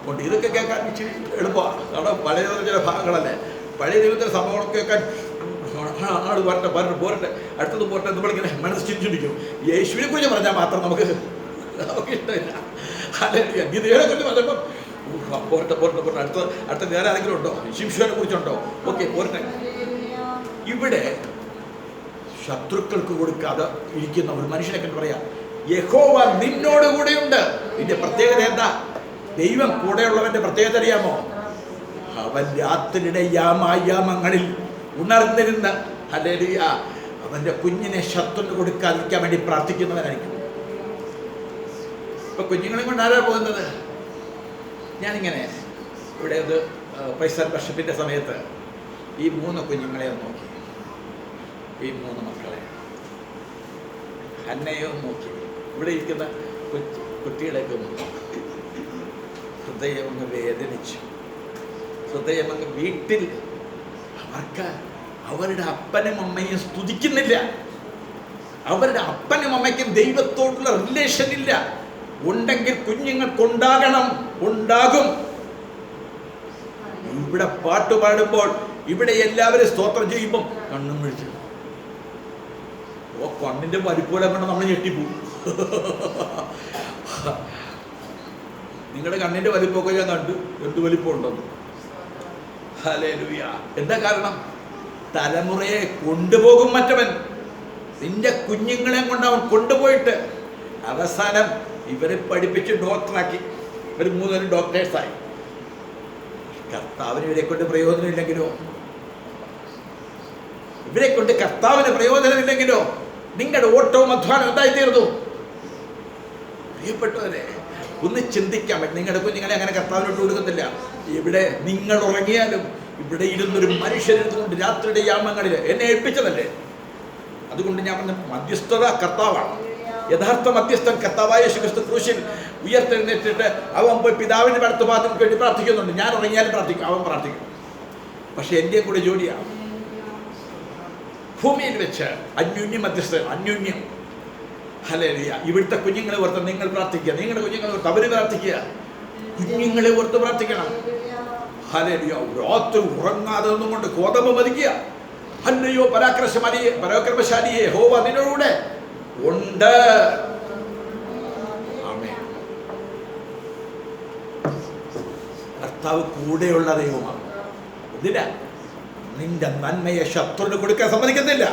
Speaker 1: കൊണ്ട്. ഇതൊക്കെ കേൾക്കാൻ ഇച്ചിരി എളുപ്പമാണ്. കാരണം പഴയ ചില ഭാഗങ്ങളല്ലേ, പഴയ ദൈവത്തിൻ്റെ സംഭവങ്ങളൊക്കെ കേൾക്കാൻ ആട് വരട്ടെ വരട്ടെ പോരട്ടെ അടുത്തത് പോരട്ടെ നമ്മളിങ്ങനെ മനസ്സ് ചിന്തിച്ചിരിക്കും. യേശുവിനെ കുറിച്ച് പറഞ്ഞാൽ മാത്രം നമുക്ക് ഇഷ്ടമില്ല. അല്ലെങ്കിൽ ഗിദെയോനെ കുറിച്ച് പറഞ്ഞപ്പോൾ പോരട്ടെ പോരട്ടെ പോരട്ടെ അടുത്ത വേറെ ആരെങ്കിലും ഉണ്ടോ? ശിംശോനെ കുറിച്ചുണ്ടോ? ഓക്കെ പോരട്ടെ. ഇവിടെ ശത്രുക്കൾക്ക് കൊടുക്കാതെ ഇരിക്കുന്ന ഒരു മനുഷ്യനെ കണ്ട് പറയാം, യഹോവ നിന്നോട് കൂടെയുണ്ട്. ഇതിന്റെ പ്രത്യേകത എന്താ? ദൈവം കൂടെയുള്ളവന്റെ പ്രത്യേകത അറിയാമോ? അവൻ രാത്രിയുടെ യാമങ്ങളിൽ ഉണർന്നിരുന്ന് ഹല്ലേലൂയ അവന്റെ കുഞ്ഞിനെ ശത്രുവിന് കൊടുക്കാതിരിക്കാൻ വേണ്ടി പ്രാർത്ഥിക്കുന്നവനായിരിക്കും. ഇപ്പൊ കുഞ്ഞുങ്ങളെ കൊണ്ട് ആരാ പോകുന്നത്? ഞാനിങ്ങനെ ഇവിടെ ഒരു പൈസർ ബിഷപ്പിന്റെ സമയത്ത് ഈ 3 കുഞ്ഞുങ്ങളെ നോക്കി, ഈ 3 മക്കളെ, അന്നയോ നോക്കി, ഇവിടെ ഇരിക്കുന്ന കുട്ടികളെയൊക്കെ നോക്കി. ഹൃദയം അങ്ങ് വേദനിച്ചു. ഹൃദയം അങ്ങ് വീട്ടിൽ അവർക്ക് അവരുടെ അപ്പനും അമ്മയും സ്തുതിക്കുന്നില്ല. അവരുടെ അപ്പനും അമ്മയ്ക്കും ദൈവത്തോടുള്ള റിലേഷൻ ഇല്ല. ഉണ്ടെങ്കിൽ കുഞ്ഞുങ്ങൾക്കുണ്ടാകണം, ഉണ്ടാകും. ഇവിടെ പാട്ട് പാടുമ്പോൾ ഇവിടെ എല്ലാവരും സ്തോത്രം ചെയ്യുമ്പോൾ കണ്ണും വിളിച്ചു. കണ്ണിന്റെ വലിപ്പൂലം കൊണ്ട് നമ്മൾ ഞെട്ടിപ്പോവും. നിങ്ങളുടെ കണ്ണിൻ്റെ വലിപ്പമൊക്കെ ഞാൻ കണ്ടു, എന്ത് വലിപ്പം ഉണ്ടെന്ന്. ഹല്ലേലൂയ. എന്താ കാരണം? തലമുറയെ കൊണ്ടുപോകും മറ്റവൻ. നിന്റെ കുഞ്ഞുങ്ങളെ കൊണ്ട് അവൻ കൊണ്ടുപോയിട്ട് അവസാനം ഇവരെ പഠിപ്പിച്ച് ഡോക്ടറാക്കി. ഇവർ 3 ഡോക്ടേഴ്സായി. കർത്താവിന് ഇവരെ കൊണ്ട് പ്രയോജനമില്ലെങ്കിലോ, ഇവരെ കൊണ്ട് കർത്താവിന് പ്രയോജനമില്ലെങ്കിലോ നിങ്ങളുടെ ഓട്ടവും അധ്വാനം എന്തായിത്തീർന്നു? പ്രിയപ്പെട്ടവരെ, ഒന്ന് ചിന്തിക്കാൻ പറ്റും. നിങ്ങളുടെ കുഞ്ഞുങ്ങളെ അങ്ങനെ കർത്താവിനോട്ട് കൊടുക്കത്തില്ല. ഇവിടെ നിങ്ങൾ ഉറങ്ങിയാലും ഇവിടെ ഇരുന്നൊരു മനുഷ്യരുന്നുകൊണ്ട് രാത്രിയുടെ യാമങ്ങളിൽ എന്നെ ഏൽപ്പിച്ചതല്ലേ. അതുകൊണ്ട് ഞാൻ പറഞ്ഞ മധ്യസ്ഥത കർത്താവാണ്. യഥാർത്ഥ മധ്യസ്ഥൻ കർത്താവായ യേശുക്രിസ്തു ക്രൂശിൽ ഉയർത്തെഴുന്നേറ്റിട്ട് അവൻ പോയി പിതാവിൻ്റെ വലത്തുഭാഗത്തിന് വേണ്ടി പ്രാർത്ഥിക്കുന്നുണ്ട്. ഞാൻ ഉറങ്ങിയാലും പ്രാർത്ഥിക്കും, അവൻ പ്രാർത്ഥിക്കും. പക്ഷെ എൻ്റെ കൂടെ ജോലിയാണ്. ഭൂമിയിൽ വെച്ച് അന്യോന്യം മധ്യസ്ഥൻ, അന്യോന്യം. ഹല്ലേലൂയ. ഇവിടുത്തെ കുഞ്ഞുങ്ങളെ ഓർത്ത് നിങ്ങൾ പ്രാർത്ഥിക്കുക, നിങ്ങളുടെ കുഞ്ഞുങ്ങളെ ഓർത്ത് അവർ പ്രാർത്ഥിക്കുക, കുഞ്ഞുങ്ങളെ ഓർത്ത് പ്രാർത്ഥിക്കണം. ഹല്ലേലൂയ. രാത്രി ഉറങ്ങാതെ ഒന്നും കൊണ്ട് കോതമ്പ് മതിക്കുക. അല്ലയോ പരാക്രമശാലിയെ, യഹോവ നിന്നോടുകൂടെ ഉണ്ട്. ആമേൻ. കർത്താവ് കൂടെയുള്ള ദൈവമാണ്. ഇതില്ല, നിന്റെ നന്മയെ ശത്രുവിന് കൊടുക്കാൻ സമ്മതിക്കത്തില്ല.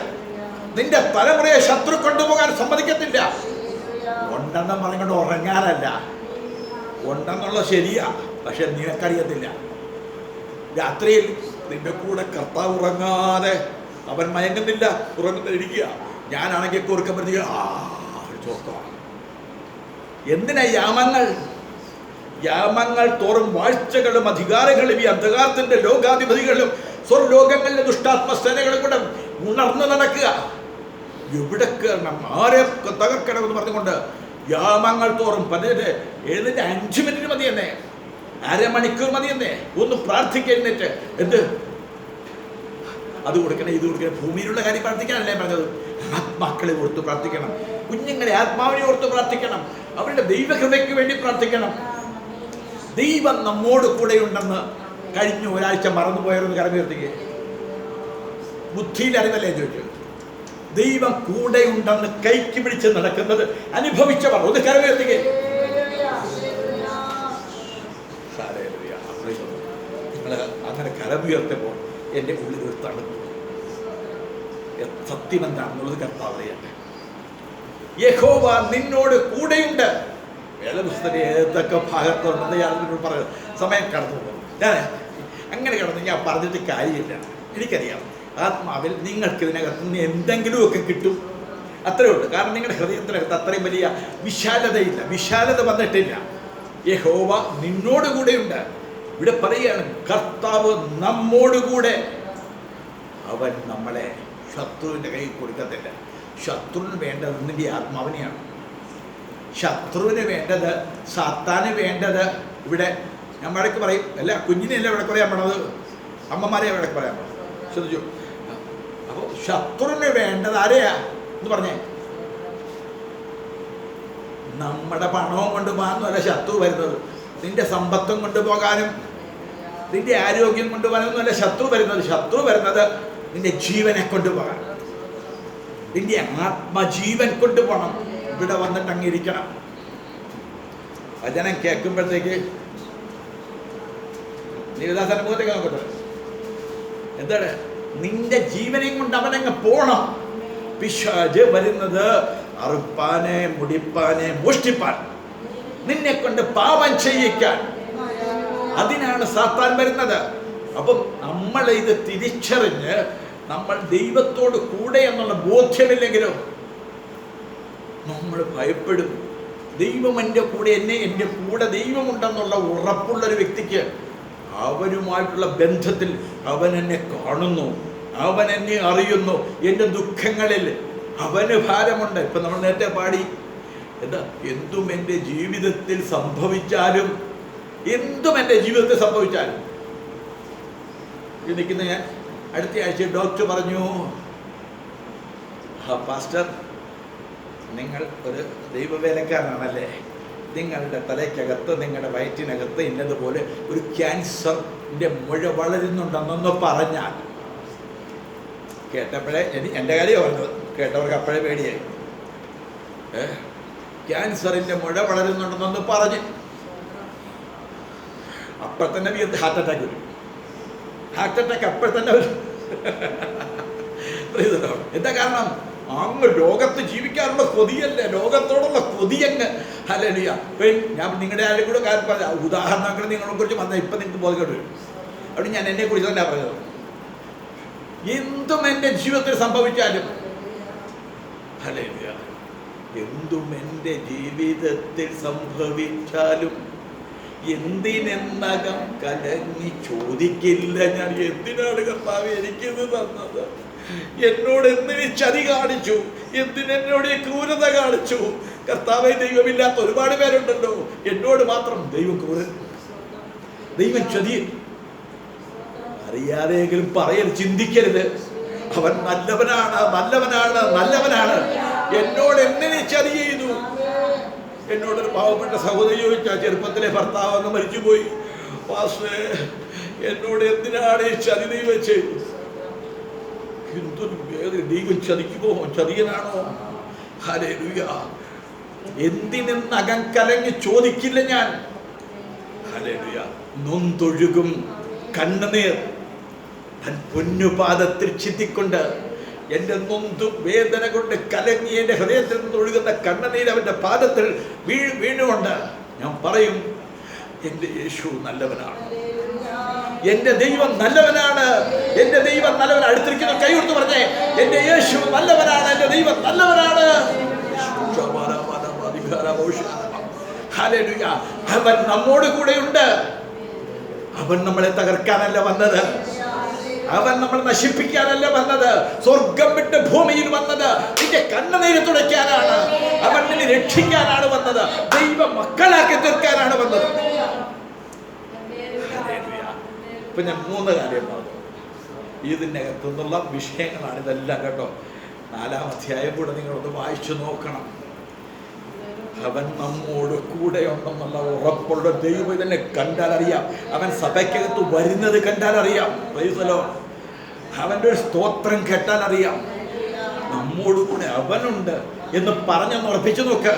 Speaker 1: നിന്റെ തലമുറയെ ശത്രു കൊണ്ടുപോകാൻ സമ്മതിക്കത്തില്ല. ഉണ്ടെന്ന് പറഞ്ഞുകൊണ്ട് ഉറങ്ങാനല്ല, ഉണ്ടെന്നുള്ള ശരിയാ, പക്ഷെ നിനക്കറിയത്തില്ല. രാത്രിയിൽ നിന്റെ കൂടെ കർത്താവ് ഉറങ്ങാതെ അവൻ മയങ്ങുന്നില്ല, ഉറങ്ങുന്നിരിക്കുക. ഞാനാണെങ്കിൽ കുറുക്കപ്പെടുത്തി ചോർക്കമാണ്. എന്തിനാ യാമങ്ങൾ? യാമങ്ങൾ തോറും വാഴ്ചകളും അധികാരങ്ങളും ഈ അന്ധകാരത്തിന്റെ ലോകാധിപതികളും സ്വർലോകങ്ങളിലെ ദുഷ്ടാത്മസേനകളും കൂടെ ഉണർന്നു നടക്കുക. എവിടെ കയറണം, ആരെ തകർക്കണമെന്ന് പറഞ്ഞുകൊണ്ട് യാമങ്ങൾ തോറും പലര് എഴുന്നേറ്റ് 5 മിനിറ്റ് മതി തന്നെ, അരമണിക്കൂർ മതി തന്നെ ഒന്ന് പ്രാർത്ഥിക്കുന്നിട്ട് എന്ത് അത് കൊടുക്കണം, ഇത് കൊടുക്കണം. ഭൂമിയിലുള്ള കാര്യം പ്രാർത്ഥിക്കാനല്ലേ പറഞ്ഞത്. ആത്മാക്കളെ ഓർത്ത് പ്രാർത്ഥിക്കണം, കുഞ്ഞുങ്ങളെ ആത്മാവിനെ ഓർത്ത് പ്രാർത്ഥിക്കണം, അവരുടെ ദൈവകൃപയ്ക്ക് വേണ്ടി പ്രാർത്ഥിക്കണം. ദൈവം നമ്മോട് കൂടെയുണ്ടെന്ന് കഴിഞ്ഞ ഒരാഴ്ച മറന്നുപോയവരൊന്ന് കരമുയർത്തിക്കുക. ബുദ്ധിയിൽ അറിവല്ലേ ചോദിച്ചു. ദൈവം കൂടെയുണ്ടെന്ന് കൈക്ക് പിടിച്ച് നടക്കുന്നത് അനുഭവിച്ചവർ ഒന്ന് കരമുയർത്തിക്കുക. നിങ്ങൾ അങ്ങനെ കരമുയർത്തുമ്പോൾ എൻ്റെ ഉള്ളിൽ ഒരു തണുപ്പ്. സത്യം എന്താണെന്നുള്ളത് കർത്താവ് അറിയട്ടെ. യഹോവ നിന്നോട് കൂടെയുണ്ട്. വേദപുസ്തകം ഏതൊക്കെ ഭാഗത്തുണ്ടെന്ന് ഞാൻ പറയുന്നത് സമയം കടന്നു പോകും. ഞാൻ അങ്ങനെ കടന്ന് ഞാൻ പറഞ്ഞിട്ട് കാര്യമില്ല. എനിക്കറിയാം ആത്മാവിൽ നിങ്ങൾക്ക് ഇതിനകത്ത് നിന്ന് എന്തെങ്കിലുമൊക്കെ കിട്ടും, അത്രയേ ഉള്ളൂ. കാരണം നിങ്ങളുടെ ഹൃദയത്തിനകത്ത് അത്രയും വലിയ വിശാലതയില്ല, വിശാലത വന്നിട്ടില്ല. യഹോവ നിന്നോട് കൂടെയുണ്ട്. ഇവിടെ പറയുകയാണ് കർത്താവ് നമ്മോടുകൂടെ. അവൻ നമ്മളെ ശത്രുവിൻ്റെ കയ്യിൽ കൊടുക്കത്തില്ല. ശത്രുവിന് വേണ്ടത് നിന്റെ ആത്മാവിനെയാണ്. ശത്രുവിന് വേണ്ടത്, സാത്താന് വേണ്ടത്. ഇവിടെ ഞാൻ വഴക്ക് പറയും, അല്ല കുഞ്ഞിനെയല്ല വഴക്ക് പറയാൻ പോണത്, അമ്മമാരെ വഴക്ക് പറയാൻ പോണത്. ശ്രദ്ധിച്ചു. അപ്പോൾ ശത്രുവിന് വേണ്ടത് ആരെയാ എന്ന് പറഞ്ഞേ? നമ്മുടെ പണവും കൊണ്ട് പോകാനല്ല ശത്രു വരുന്നത്. നിന്റെ സമ്പത്തും കൊണ്ടുപോകാനും നിന്റെ ആരോഗ്യം കൊണ്ടുപോകാനൊന്നുമല്ല ശത്രു വരുന്നത്. ശത്രു വരുന്നത് നിന്റെ ജീവനെ കൊണ്ടുപോകാൻ, നിന്റെ ആത്മജീവൻ കൊണ്ടുപോകണം. ഇവിടെ വന്നിട്ട് അങ്ങിരിക്കണം. വചനം കേൾക്കുമ്പോഴത്തേക്ക് ദേവദാസന്റെ മുഖത്തേക്ക് നോക്കട്ടെ. എന്താണ്? നിന്റെ ജീവനെയും കൊണ്ട് അവനങ്ങ് പോണം. പിശാച് വരുന്നത് അറുപ്പാനെ, മുടിപ്പാനെ, മോഷ്ടിപ്പാൻ, നിന്നെ കൊണ്ട് പാപം ചെയ്യിക്കാൻ. അതിനാണ് സാത്താൻ വരുന്നത്. അപ്പം നമ്മൾ ഇത് തിരിച്ചറിഞ്ഞ് നമ്മൾ ദൈവത്തോട് കൂടെ എന്നുള്ള ബോധ്യമില്ലെങ്കിലോ നമ്മൾ ഭയപ്പെടും. ദൈവം എൻ്റെ കൂടെ, എൻ്റെ കൂടെ ദൈവമുണ്ടെന്നുള്ള ഉറപ്പുള്ളൊരു വ്യക്തിക്ക് അവനുമായിട്ടുള്ള ബന്ധത്തിൽ അവൻ എന്നെ കാണുന്നു, അവൻ എന്നെ അറിയുന്നു. എൻ്റെ ദുഃഖങ്ങളിൽ അവന് ഭാരമുണ്ട്. ഇപ്പം നമ്മൾ നേരത്തെ പാടി, എന്താ എന്തും എൻ്റെ ജീവിതത്തിൽ സംഭവിച്ചാലും, എന്തും എൻ്റെ ജീവിതത്തിൽ സംഭവിച്ചാലും. നിൽക്കുന്ന ഞാൻ അടുത്ത ആഴ്ച ഡോക്ടർ പറഞ്ഞു, പാസ്റ്റർ നിങ്ങൾ ഒരു ദൈവവേലക്കാരനാണല്ലേ, നിങ്ങളുടെ തലയ്ക്കകത്ത്, നിങ്ങളുടെ വയറ്റിനകത്ത് ഇന്നതുപോലെ ഒരു ക്യാൻസറിൻ്റെ മുഴ വളരുന്നുണ്ടെന്നൊന്ന് പറഞ്ഞാൽ, കേട്ടപ്പോഴേ എൻ്റെ കാര്യം പറഞ്ഞത്, കേട്ടവർക്ക് അപ്പോഴേ പേടിയായി. ക്യാൻസറിൻ്റെ മുഴ വളരുന്നുണ്ടെന്നൊന്ന് പറഞ്ഞ് അപ്പോൾ തന്നെ ഹാർട്ട് അറ്റാക്ക് വരും. ഹാർട്ട് അറ്റാക്ക് അപ്പോൾ തന്നെ വരും. എന്താ കാരണം? അങ്ങ് ലോകത്ത് ജീവിക്കാനുള്ള കൊതിയല്ലേ, ലോകത്തോടുള്ള കൊതിയങ്ങ്. ഹല്ലേലൂയ. ഞാൻ നിങ്ങളുടെ ആരും കൂടെ കാര്യം പറഞ്ഞ ഉദാഹരണങ്ങൾ നിങ്ങളെ കുറിച്ച് വന്നാൽ ഇപ്പം നിങ്ങൾക്ക് ബോധം വരും. അവിടെ ഞാൻ എന്നെ കുറിച്ച് തന്നെ പറഞ്ഞത്. എന്തും എൻ്റെ ജീവിതത്തിൽ സംഭവിച്ചാലും, ഹല്ലേലൂയ, എന്തും എൻ്റെ ജീവിതത്തിൽ സംഭവിച്ചാലും എന്തിനെന്നകം കലങ്ങി ചോദിക്കില്ല ഞാൻ, എന്തിനാണ് കർത്താവ് എനിക്കിത് തന്നത്? എന്നോട് എന്തിന് ചതി കാണിച്ചു? എന്തിനെന്നോട് ഈ ക്രൂരത കാണിച്ചു? കർത്താവെ, ദൈവമില്ലാത്ത ഒരുപാട് പേരുണ്ടല്ലോ, എന്നോട് മാത്രം ദൈവം ക്രൂരൻ, ദൈവം ചതി. അറിയാതെയെങ്കിലും പറയരുത്, ചിന്തിക്കരുത്. അവൻ നല്ലവനാണ്, നല്ലവനാണ്, നല്ലവനാണ്. എന്നോട് എന്തിന് ചതി ചെയ്തു? എന്നോടൊരു പാവപ്പെട്ട സഹോദരി ചോദിച്ചാൽ, ചെറുപ്പത്തിലെ ഭർത്താവ് അങ്ങ് മരിച്ചുപോയി, പാസ്റ്റേ എന്നോട് എന്തിനാണ് ഈ ചതി ദൈവം ചെയ്തു? എന്തൊരു വേദന! ദൈവം ചതിക്കുമോ? ചതിയനാണോ? ഹല്ലേലൂയ. എന്തിനെന്നകം കലങ്ങി ചോദിക്കില്ല ഞാൻ. ഹല്ലേലൂയ. നൊന്തൊഴുകും കണ്ണുനീർ തൻ പൊന്നുപാദത്തിൽ ചിന്തിക്കൊണ്ട്, എൻ്റെ നൊന്തു വേദന കൊണ്ട് കലങ്ങി എൻ്റെ ഹൃദയത്തിൽ നിന്ന് ഒഴുകുന്ന കണ്ണുനീർ അവൻ്റെ പാദത്തിൽ വീണുകൊണ്ട് ഞാൻ പറയും, എൻ്റെ യേശു നല്ലവനാണ്, എൻ്റെ ദൈവം നല്ലവനാണ്, എൻ്റെ ദൈവം നല്ലവനാണ്. അടുത്തിരിക്കുന്ന കൈ കൊടുത്ത് പറഞ്ഞേ, എൻ്റെ യേശു നല്ലവനാണ്, എൻ്റെ ദൈവം നല്ലവനാണ്. ഹല്ലേലൂയ. അവൻ നമ്മോട് കൂടെയുണ്ട്. അവൻ നമ്മളെ തകർക്കാനല്ല വന്നത്, അവൻ നമ്മളെ നശിപ്പിക്കാനല്ല വന്നത്, സ്വർഗം വിട്ട് ഭൂമിയിൽ വന്നത് നിന്റെ കണ്ണുനീര് തുടയ്ക്കാനാണ്. അവൻ നിന്നെ രക്ഷിക്കാനാണ് വന്നത്, ദൈവ മക്കളാക്കി തീർക്കാനാണ് വന്നത്. ഇപ്പൊ ഞാൻ 3 കാര്യം പറഞ്ഞു. ഇതിനകത്തുനിന്നുള്ള വിഷയങ്ങളാണ് ഇതെല്ലാം കേട്ടോ. 4-ാം അധ്യായം കൂടെ നിങ്ങളൊന്ന് വായിച്ചു നോക്കണം. അവൻ നമ്മോട് കൂടെ ഉണ്ടെന്നുള്ള ഉറപ്പുള്ള ദൈവം ഇതിനെ കണ്ടാൽ അറിയാം. അവൻ സഭയ്ക്കകത്ത് വരുന്നത് കണ്ടാൽ അറിയാം. അവൻ്റെ ഒരു സ്തോത്രം കേട്ടാൽ അറിയാം. നമ്മോട് കൂടെ അവനുണ്ട് എന്ന് പറഞ്ഞൊന്ന് ഉറപ്പിച്ചു നോക്ക്.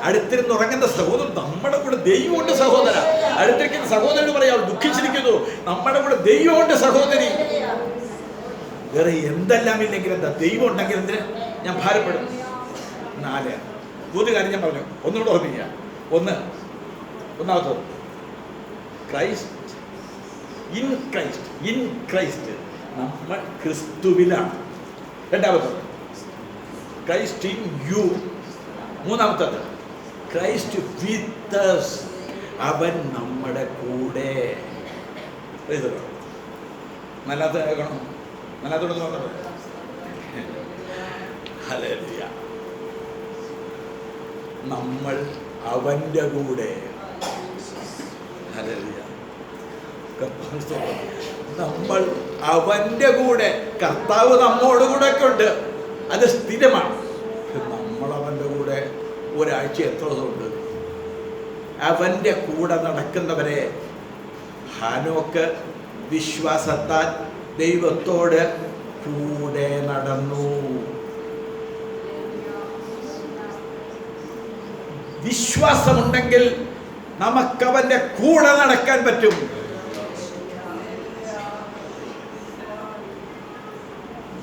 Speaker 1: അടുത്തിരുന്ന് ഉറങ്ങുന്ന സഹോദരൻ, നമ്മുടെ കൂടെ ദൈവമുണ്ട് സഹോദര. അടുത്തിരിക്കുന്ന സഹോദരൻ പറയാം, ദുഃഖിച്ചിരിക്കുന്നു, നമ്മുടെ കൂടെ ദൈവമുണ്ട് സഹോദരി. വേറെ എന്തെല്ലാം ഇല്ലെങ്കിൽ എന്താ, ദൈവം ഉണ്ടെങ്കിൽ എന്തിന് ഞാൻ ഭാരപ്പെടും. 4 കാര്യം ഞാൻ പറഞ്ഞു, ഒന്നുകൂടെ ഓർമ്മിക്കുക. ഒന്നാമത്തത് ക്രൈസ്റ്റ്, ഇൻ ക്രൈസ്റ്റ് നമ്മൾ ക്രിസ്തുവിലാണ്. രണ്ടാമത്തത് ക്രൈസ്റ്റ് ഇൻ യു. മൂന്നാമത്തത് ക്രൈസ്റ്റ് വിത്ത് us, അവൻ നമ്മുടെ കൂടെ. നല്ലാത്ത കേൾക്കണം, നല്ലാത്തോട് നോക്കണം. ഹല്ലേലൂയ. നമ്മൾ അവൻ്റെ കൂടെ. ഹല്ലേലൂയ. നമ്മൾ അവൻ്റെ കൂടെ. കർത്താവ് നമ്മോട് കൂടെ ഒക്കെ ഉണ്ട്, അത് സ്ഥിരമാണ്. നമ്മൾ അവൻ്റെ കൂടെ ഒരാഴ്ച എത്ര ദിവസമുണ്ട്? അവൻ്റെ കൂടെ നടക്കുന്നവരെ ഹാനോക്ക് വിശ്വാസത്താൽ ദൈവത്തോട് കൂടെ നടന്നു. വിശ്വാസമുണ്ടെങ്കിൽ നമുക്കവൻ്റെ കൂടെ നടക്കാൻ പറ്റും.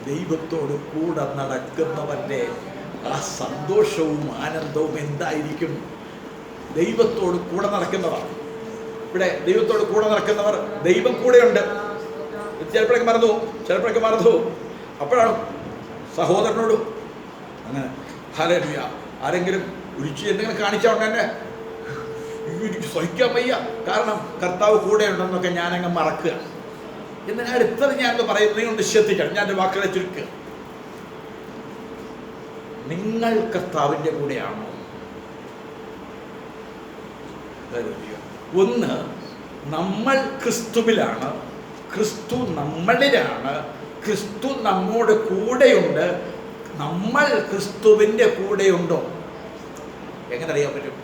Speaker 1: ദൈവത്തോട് കൂടെ നടക്കുന്നവൻ്റെ ആ സന്തോഷവും ആനന്ദവും എന്തായിരിക്കും? ദൈവത്തോട് കൂടെ നടക്കുന്നവർ, ഇവിടെ ദൈവത്തോട് കൂടെ നടക്കുന്നവർ, ദൈവം കൂടെയുണ്ട്. ചിലപ്പോഴൊക്കെ മറന്നു. അപ്പോഴാണ് സഹോദരനോടും അങ്ങനെ ഹല്ലേലൂയ ആരെങ്കിലും ഒരിച്ചിരി എന്തെങ്കിലും കാണിച്ചാൽ ഉടനെ എനിക്ക് സഹിക്കാൻ വയ്യ, കാരണം കർത്താവ് കൂടെ ഉണ്ടെന്നൊക്കെ ഞാനങ്ങ് മറക്കുക. എന്നാൽ അടുത്തത് ഞാനത് പറയുന്നത് നിങ്ങളൊന്ന് ശ്രദ്ധിക്കണം. ഞാൻ എൻ്റെ വാക്കുകളെ ചുരുക്കുക. നിങ്ങൾ കർത്താവിൻ്റെ കൂടെയാണോ? ഒന്ന്, നമ്മൾ ക്രിസ്തുവിലാണ്, ക്രിസ്തു നമ്മളിലാണ്, ക്രിസ്തു നമ്മോട് കൂടെയുണ്ട്. നമ്മൾ ക്രിസ്തുവിൻ്റെ കൂടെയുണ്ടോ? എങ്ങനെ അറിയാൻ പറ്റും?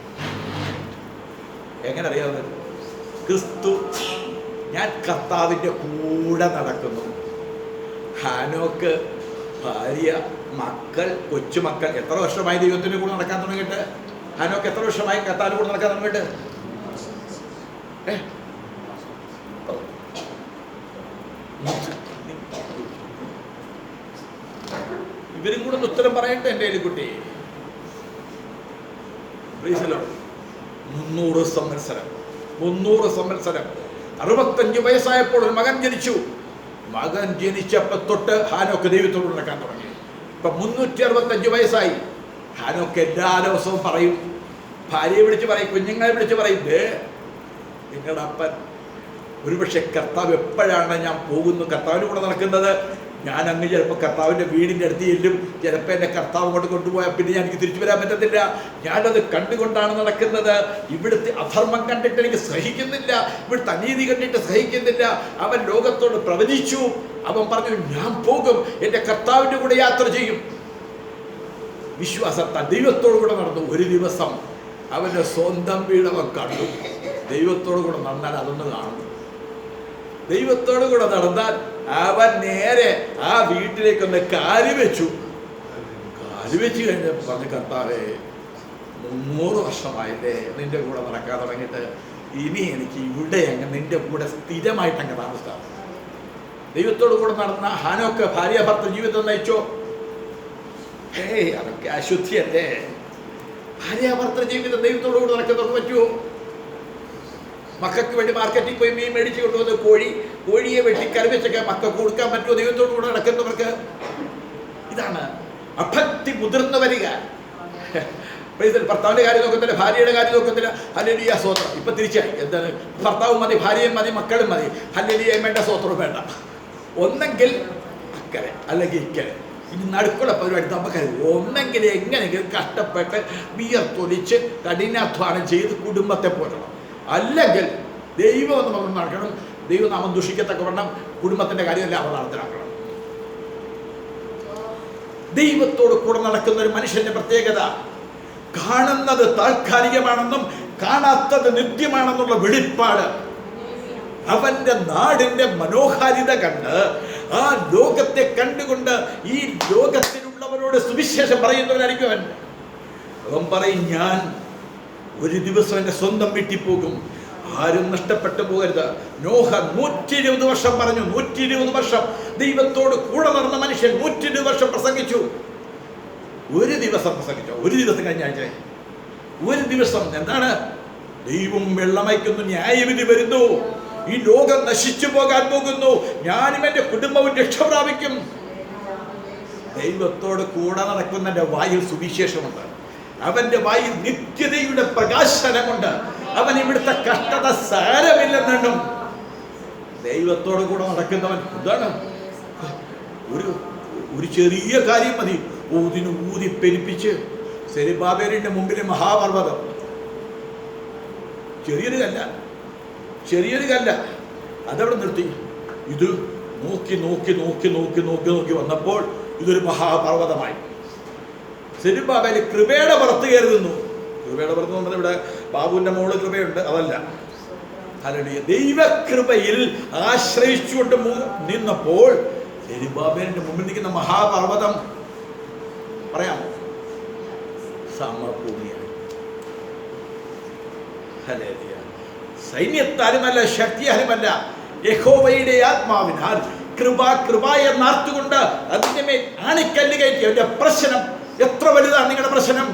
Speaker 1: ക്രിസ്തു, ഞാൻ കർത്താവിൻ്റെ കൂടെ നടക്കുന്നു. ഹാനോക്ക് ഭാര്യ, മക്കൾ, കൊച്ചുമക്കൾ എത്ര വർഷമായി ദൈവത്തിൻ്റെ കൂടെ നടക്കാൻ തുടങ്ങിയിട്ട്? ഹാനോക്ക് എത്ര വർഷമായി കർത്താവിൻ്റെ കൂടെ നടക്കാൻ തുടങ്ങിയിട്ട്? കൂടെ ഒന്ന് ഉത്തരം പറയട്ടെ എൻ്റെ എലിക്കുട്ടി. 300 സംവത്സരം 65 വയസ്സായപ്പോൾ ഒരു മകൻ ജനിച്ചു. മകൻ ജനിച്ചപ്പോൾ തൊട്ട് ഹാനോക്ക് ദൈവത്തോട് നടക്കാൻ തുടങ്ങി. ഇപ്പം 365 വയസ്സായി. ഹാനോക്ക് എല്ലാ ദിവസവും പറയും, ഭാര്യയെ വിളിച്ച് പറയും, കുഞ്ഞുങ്ങളെ വിളിച്ച് പറയും, നിങ്ങളുടെ അപ്പൻ ഒരുപക്ഷെ കർത്താവ് എപ്പോഴാണ് ഞാൻ പോകുന്നു കർത്താവിൻ്റെ കൂടെ നടക്കുന്നത്, ഞാൻ അങ്ങ് ചിലപ്പോൾ കർത്താവിൻ്റെ വീടിൻ്റെ അടുത്ത് ചെല്ലും, ചിലപ്പോൾ എൻ്റെ കർത്താവ് കൊണ്ട് കൊണ്ടുപോയാൽ പിന്നെ എനിക്ക് തിരിച്ചു വരാൻ പറ്റത്തില്ല, ഞാനത് കണ്ടുകൊണ്ടാണ് നടക്കുന്നത്, ഇവിടുത്തെ അധർമ്മം കണ്ടിട്ട് എനിക്ക് സഹിക്കുന്നില്ല, ഇവിടുത്തെ അനീതി കണ്ടിട്ട് സഹിക്കുന്നില്ല. അവൻ ലോകത്തോട് പ്രവചിച്ചു. അവൻ പറഞ്ഞു, ഞാൻ പോകും, എൻ്റെ കർത്താവിൻ്റെ കൂടെ യാത്ര ചെയ്യും. വിശ്വാസത്താൽ ദൈവത്തോടു കൂടെ നടന്നു. ഒരു ദിവസം അവൻ്റെ സ്വന്തം വീടവൻ കണ്ടു. ദൈവത്തോടു കൂടെ നടന്നാൽ അതൊന്ന് കാണും. ദൈവത്തോടു കൂടെ നടന്നാൽ അവൻ നേരെ ആ വീട്ടിലേക്കൊന്ന് കാല് വെച്ചു കഴിഞ്ഞപ്പോൾ പറഞ്ഞു, കർത്താവേ 300 വർഷമായില്ലേ നിന്റെ കൂടെ നടക്കാൻ തുടങ്ങിയിട്ട്, ഇനി എനിക്ക് ഇവിടെ അങ്ങ് നിന്റെ കൂടെ സ്ഥിരമായിട്ട് അങ്ങ് താമസിക്കാം. ദൈവത്തോടു കൂടെ നടന്ന ഹാനോക്ക് ഭാര്യ ഭർത്തൃ ജീവിതം നയിച്ചോ? അതൊക്കെ അശുദ്ധിയല്ലേ? ഭാര്യ ഭർത്തൃ ജീവിതം ദൈവത്തോടു കൂടെ നടക്കുന്നവർക്ക് പറ്റുമോ? മക്കൾക്ക് വേണ്ടി മാർക്കറ്റിൽ പോയി മീൻ മേടിച്ച് കൊണ്ടുവന്ന് കോഴിയെ വെട്ടി കറിവെച്ചൊക്കെ മക്കൾക്ക് കൊടുക്കാൻ പറ്റുമോ ദൈവത്തോടു കൂടെ നടക്കുന്നവർക്ക്? ഇതാണ് അഭക്തി മുതിർന്നു വരിക. ഭർത്താവിൻ്റെ കാര്യം നോക്കത്തില്ല, ഭാര്യയുടെ കാര്യം നോക്കത്തില്ല. ഹല്ലേലൂയ സ്തോത്രം. ഇപ്പം തിരിച്ചായി. എന്താണ്? ഭർത്താവും മതി, ഭാര്യയും മതി, മക്കളും മതി, ഹല്ലേലൂയയും വേണ്ട, സ്തോത്രവും വേണ്ട. ഒന്നെങ്കിൽ അക്കരെ അല്ലെങ്കിൽ ഇക്കരെ. ഇനി നടുക്കുള്ള പരിപാടി നമുക്ക് ഒന്നെങ്കിൽ എങ്ങനെയെങ്കിലും കഷ്ടപ്പെട്ട് വിയർത്തൊലിച്ച് കഠിനാധ്വാനം ചെയ്ത് കുടുംബത്തെ പോറ്റണം. അല്ലെങ്കിൽ ദൈവം എന്ന് പറഞ്ഞു നടക്കണം. ദൈവനാമം ദുഷിക്കത്തക്കവണ്ണം കുടുംബത്തിൻ്റെ കാര്യമല്ല അവതാളത്തിലാക്കണം. ദൈവത്തോട് കൂടെ നടക്കുന്ന ഒരു മനുഷ്യന്റെ പ്രത്യേകത, കാണുന്നത് താൽക്കാലികമാണെന്നും കാണാത്തത് നിത്യമാണെന്നുള്ള വെളിപ്പാട്. അവന്റെ നാടിന്റെ മനോഹാരിത കണ്ട് ആ ലോകത്തെ കണ്ടുകൊണ്ട് ഈ ലോകത്തിലുള്ളവരോട് സുവിശേഷം പറയുന്നവരായിരിക്കും അവൻ. അവൻ പറയും, ഞാൻ ഒരു ദിവസം എൻ്റെ സ്വന്തം വീട്ടിൽ പോകും, ആരും നഷ്ടപ്പെട്ടു പോകരുത്. നോഹ 120 വർഷം പറഞ്ഞു. 120 വർഷം ദൈവത്തോട് കൂടെ നടന്ന മനുഷ്യൻ 120 വർഷം പ്രസംഗിച്ചു. ഒരു ദിവസം പ്രസംഗിച്ചോ? ഒരു ദിവസം കഴിഞ്ഞ ആഴ്ച ഒരു ദിവസം. എന്താണ്? ദൈവം വെള്ളമയക്കുന്നു, ന്യായവിധി വരുന്നു, ഈ ലോകം നശിച്ചു പോകാൻ പോകുന്നു, ഞാനും എൻ്റെ കുടുംബവും രക്ഷ പ്രാപിക്കും. ദൈവത്തോട് കൂടെ നടക്കുന്നതിൻ്റെ വായിൽ സുവിശേഷമുണ്ട്. അവന്റെ വായിൽ നിത്യതയുടെ പ്രകാശനമുണ്ട്. അവൻ ഇവിടുത്തെ കഷ്ടത സാരമില്ലെന്നും. ദൈവത്തോട് കൂടെ നടക്കുന്നവൻ എന്താണ്? ഒരു ചെറിയ കാര്യം മതി, ഊതി പെരുപ്പിച്ച് സെരുബ്ബാബേലിന്റെ മുമ്പിൽ മഹാപർവ്വതം. ചെറിയൊരു കല്ല അതവിടെ നിർത്തി. ഇത് നോക്കി വന്നപ്പോൾ ഇതൊരു മഹാപർവ്വതമായി. സെരുബ്ബാബേൽ കൃപയുടെ പുറത്ത് കയറി നിന്നു. കൃപയുടെ പുറത്ത് പറഞ്ഞത് ഇവിടെ ബാബുവിന്റെ മോള് കൃപയുണ്ട്, അതല്ല. ഹല്ലേലൂയ. ദൈവകൃപയിൽ ആശ്രയിച്ചുകൊണ്ട് നിന്നപ്പോൾ സെരുബ്ബാബേലിന്റെ മുമ്പിൽ നിൽക്കുന്ന മഹാപർവ്വതം പറയാമോ? സമഭൂമിയാണ്. ഹല്ലേലൂയ. സൈന്യത്താലുമല്ല, ശക്തിയാലുമല്ല, യഹോവയുടെ ആത്മാവിനാൽ കൃപ എന്നാർത്തുകൊണ്ട് അതിന്റെ മേൽ ആണിക്കല്ല് കയറ്റി. അവന്റെ പ്രശ്നം എത്ര വലുതാണ്? നിങ്ങളുടെ പ്രശ്നം,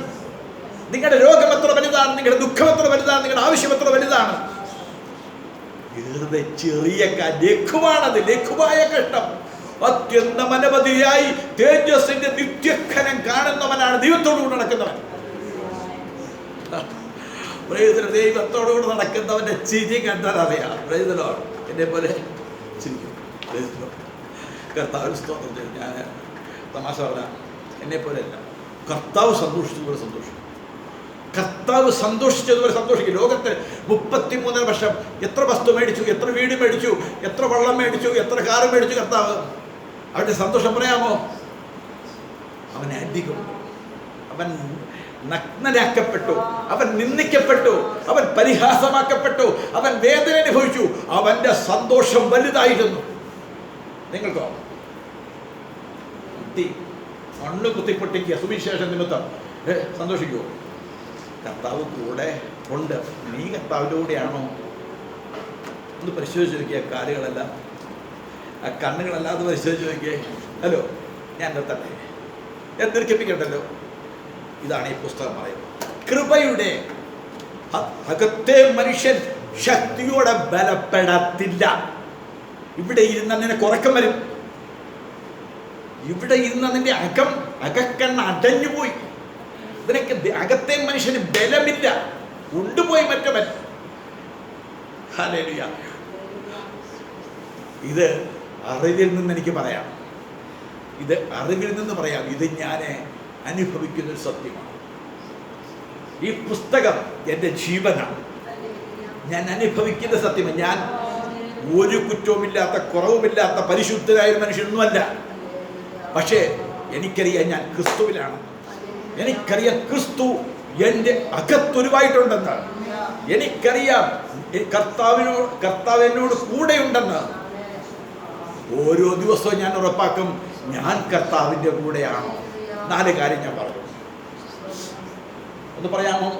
Speaker 1: നിങ്ങളുടെ രോഗം എത്ര വലുതാണ്? നിങ്ങളുടെ ദുഃഖം എത്ര വലുതാണ്? നിങ്ങളുടെ ആവശ്യം എത്ര വലുതാണ്? വെറുതെ ചെറിയ ലഘുവാണത്, ലഘുവായ കഷ്ടം. അത്യന്തം അനവധിയായി തേജസ്സിന്റെ നിത്യഖനം കാണുന്നവനാണ് ദൈവത്തോടുകൂടി നടക്കുന്നവൻ. ദൈവത്തോടുകൂടി നടക്കുന്നവന്റെ ചിരി കണ്ടാൽ അറിയാം. എന്നെ പോലെ ചിരിക്കും. കർത്താവ് സ്തോത്രം ചെയ്യും. ഞാൻ തമാശ പറഞ്ഞ എന്നെ പോലെ അല്ല. കർത്താവ് സന്തോഷിച്ചതുപോലെ സന്തോഷിക്കും. കർത്താവ് സന്തോഷിച്ചതുപോലെ സന്തോഷിക്കും. ലോകത്ത് 33 വർഷം എത്ര വസ്തു മേടിച്ചു, എത്ര വീട് മേടിച്ചു, എത്ര വെള്ളം മേടിച്ചു, എത്ര കാറ് മേടിച്ചു കർത്താവ്. അവന്റെ സന്തോഷം പറയാമോ? അവൻ അധികം. അവൻ നഗ്നനാക്കപ്പെട്ടു, അവൻ നിന്ദിക്കപ്പെട്ടു, അവൻ പരിഹാസമാക്കപ്പെട്ടു, അവൻ വേദന അനുഭവിച്ചു. അവന്റെ സന്തോഷം വലുതായിരുന്നു. നിങ്ങൾക്കോ? മണ്ണ് കുത്തിപ്പൊട്ടിക്കുക സുവിശേഷ നിമിത്തം സന്തോഷിക്കുമോ? കർത്താവ് കൂടെ ഉണ്ട്. നീ കർത്താവിൻ്റെ കൂടെയാണോ? ഒന്ന് പരിശോധിച്ച് നോക്കിയ കാലുകളെല്ലാം, ആ കണ്ണുകളെല്ലാം അത് പരിശോധിച്ച് നോക്കിയേ. ഹലോ, ഞാൻ നിർത്തട്ടെ. എന്തിരിക്കണ്ടല്ലോ. ഇതാണ് ഈ പുസ്തകം പറയുന്നത്. കൃപയുടെ അകത്തെ മനുഷ്യൻ ശക്തിയോടെ ബലപ്പെടത്തില്ല. ഇവിടെ ഇരുന്ന് നിനക്ക് ഉറക്കം വരും. ഇവിടെ ഇരുന്ന് നിന്റെ അകക്കണ്ണ് അടഞ്ഞുപോയി. നിനക്ക് അകത്തെ മനുഷ്യന് ബലമില്ല, കൊണ്ടുപോയി മറ്റവൻ. ഹല്ലേലൂയ. ഇത് അറിവിൽ നിന്ന് എനിക്ക് പറയാം, ഇത് അറിവിൽ നിന്ന് പറയാം. ഇത് ഞാൻ അനുഭവിക്കുന്നൊരു സത്യമാണ്. ഈ പുസ്തകം എൻ്റെ ജീവനാണ്. ഞാൻ അനുഭവിക്കുന്ന സത്യമാണ്. ഞാൻ ഒരു കുറ്റവുമില്ലാത്ത, കുറവുമില്ലാത്ത പരിശുദ്ധരായ ഒരു മനുഷ്യനൊന്നുമല്ല. പക്ഷേ എനിക്കറിയാം ഞാൻ ക്രിസ്തുവിലാണ്. എനിക്കറിയാം ക്രിസ്തു എൻ്റെ അകത്തൊരുവായിട്ടുണ്ടെന്ന്. എനിക്കറിയാം കർത്താവ് എന്നോട് കൂടെയുണ്ടെന്ന്. ഓരോ ദിവസവും ഞാൻ ഉറപ്പാക്കും ഞാൻ കർത്താവിൻ്റെ കൂടെയാണോ. 4 കാര്യം ഞാൻ പറഞ്ഞു. ഒന്ന് പറയാമോ?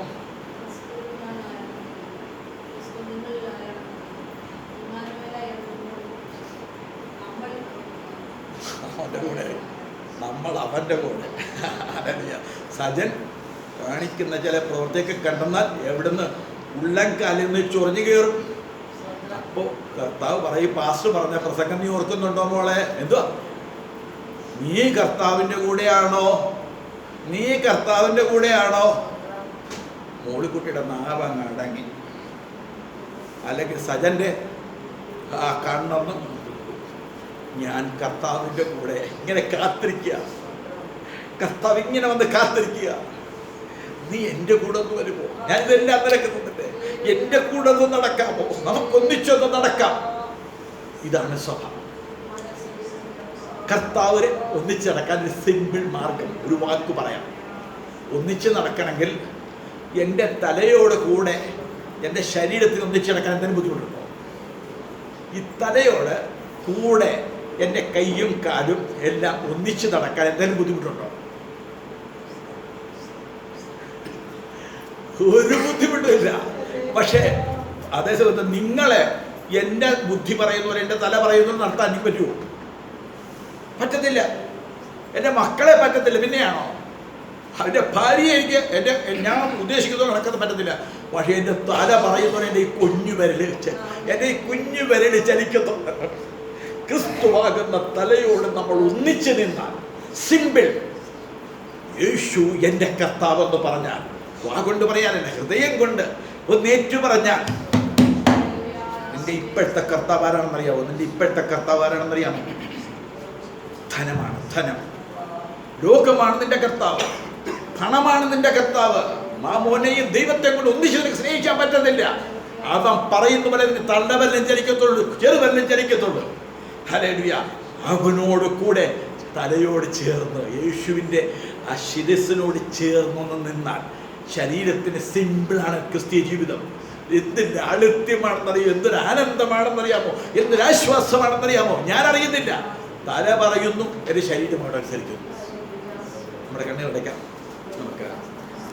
Speaker 1: അവൻ്റെ കൂടെ, നമ്മൾ അവൻ്റെ കൂടെ. സജൻ കാണിക്കുന്ന ചില പ്രവൃത്തിയൊക്കെ കണ്ടെന്നാൽ എവിടുന്ന് ഉള്ളംകാലിൽ നിന്ന് ചൊറിഞ്ഞു കയറും. അപ്പോൾ കർത്താവ് പറയും, പാസ്റ്റർ പറഞ്ഞ പ്രസംഗം നീ ഓർക്കുന്നുണ്ടോ മോളെ? എന്തുവാ? നീ കർത്താവിൻ്റെ കൂടെയാണോ? നീ കർത്താവിൻ്റെ കൂടെയാണോ? മോളിക്കുട്ടിയുടെ നാവങ്ങ് അടങ്ങി. അല്ലെങ്കിൽ സജൻ്റെ ആ കണ്ണൊന്നും, ഞാൻ കർത്താവിൻ്റെ കൂടെ ഇങ്ങനെ കാത്തിരിക്കുക. കർത്താവ് ഇങ്ങനെ വന്ന് കാത്തിരിക്കുക. നീ എൻ്റെ കൂടെ ഒന്ന് വരുമോ? ഞാൻ ഇതെല്ലാം നിരക്കുന്നുണ്ടല്ലേ, എൻ്റെ കൂടെ ഒന്ന് നടക്കാമോ? നമുക്കൊന്നിച്ചൊന്ന് നടക്കാം. ഇതാണ് സഭ. കർത്താവിന് ഒന്നിച്ച് നടക്കാൻ ഒരു സിമ്പിൾ മാർഗം, ഒരു വാക്ക് പറയാം. ഒന്നിച്ച് നടക്കണമെങ്കിൽ എൻ്റെ തലയോട് കൂടെ എൻ്റെ ശരീരത്തിൽ ഒന്നിച്ച് നടക്കാൻ എന്തെങ്കിലും ബുദ്ധിമുട്ടുണ്ടോ? ഈ തലയോട് കൂടെ എൻ്റെ കൈയും കാലും എല്ലാം ഒന്നിച്ച് നടക്കാൻ എന്തെങ്കിലും ബുദ്ധിമുട്ടുണ്ടോ? ഒരു ബുദ്ധിമുട്ടില്ല. പക്ഷേ അതേസമയത്ത് നിങ്ങളെ എൻ്റെ ബുദ്ധി പറയുന്ന പോലെ എൻ്റെ തല പറയുന്നത് നടത്താൻ എനിക്ക് പറ്റുമോ? പറ്റത്തില്ല. എൻ്റെ മക്കളെ പറ്റത്തില്ല, പിന്നെയാണോ? അവൻ്റെ ഭാര്യയെ ഞാൻ ഉദ്ദേശിക്കുന്നത് നടക്കുന്നത് പറ്റത്തില്ല. പക്ഷേ എൻ്റെ തല പറയുന്നത് എൻ്റെ ഈ കുഞ്ഞു വിരൽ ചലിക്കുന്നുണ്ട്. ക്രിസ്തുവാകുന്ന തലയോട് നമ്മൾ ഒന്നിച്ച് നിന്നാൽ, സിമ്പിൾ, യേശു എൻ്റെ കർത്താവ് എന്ന് പറഞ്ഞാൽ, വാഗൊണ്ട് പറയാനല്ല, ഹൃദയം കൊണ്ട് ഒന്നേറ്റു പറഞ്ഞാൽ, നിന്റെ ഇപ്പോഴത്തെ കർത്താവ് ആരാണെന്നറിയാമോ? നിന്റെ ഇപ്പോഴത്തെ കർത്താവ് ആരാണെന്നറിയാമോ? ധനമാണ്, ധനം. ലോകമാണ് നിന്റെ കർത്താവ്, പണമാണ് നിന്റെ കർത്താവ്. മാമോനെയും ദൈവത്തെ കൊണ്ട് ഒന്നിച്ച് നിനക്ക് സ്നേഹിക്കാൻ പറ്റത്തില്ല. അവൻ പറയുന്ന പോലെ നിന്റെ തള്ളവെല്ലാം ചലിക്കത്തുള്ളൂ, ചെറുവെല്ലാം ചലിക്കത്തുള്ളൂ. ഹല്ലേലൂയ. അവനോട് കൂടെ തലയോട് ചേർന്ന്, യേശുവിൻ്റെ ആ ശിരസിനോട് ചേർന്നൊന്ന് നിന്നാൽ, ശരീരത്തിന് സിമ്പിളാണ് ക്രിസ്തീയ ജീവിതം. എന്തൊരു ലാളിത്യമാണെന്നറിയോ, എന്തൊരു ആനന്ദമാണെന്നറിയാമോ, എന്തൊരാശ്വാസമാണെന്നറിയാമോ? ഞാൻ അറിയുന്നില്ല. തല പറയുന്നു, എൻ്റെ ശരീരം അവിടെ അനുസരിക്കുന്നു. നമ്മുടെ കണ്ണുകൾ അടയ്ക്കാം.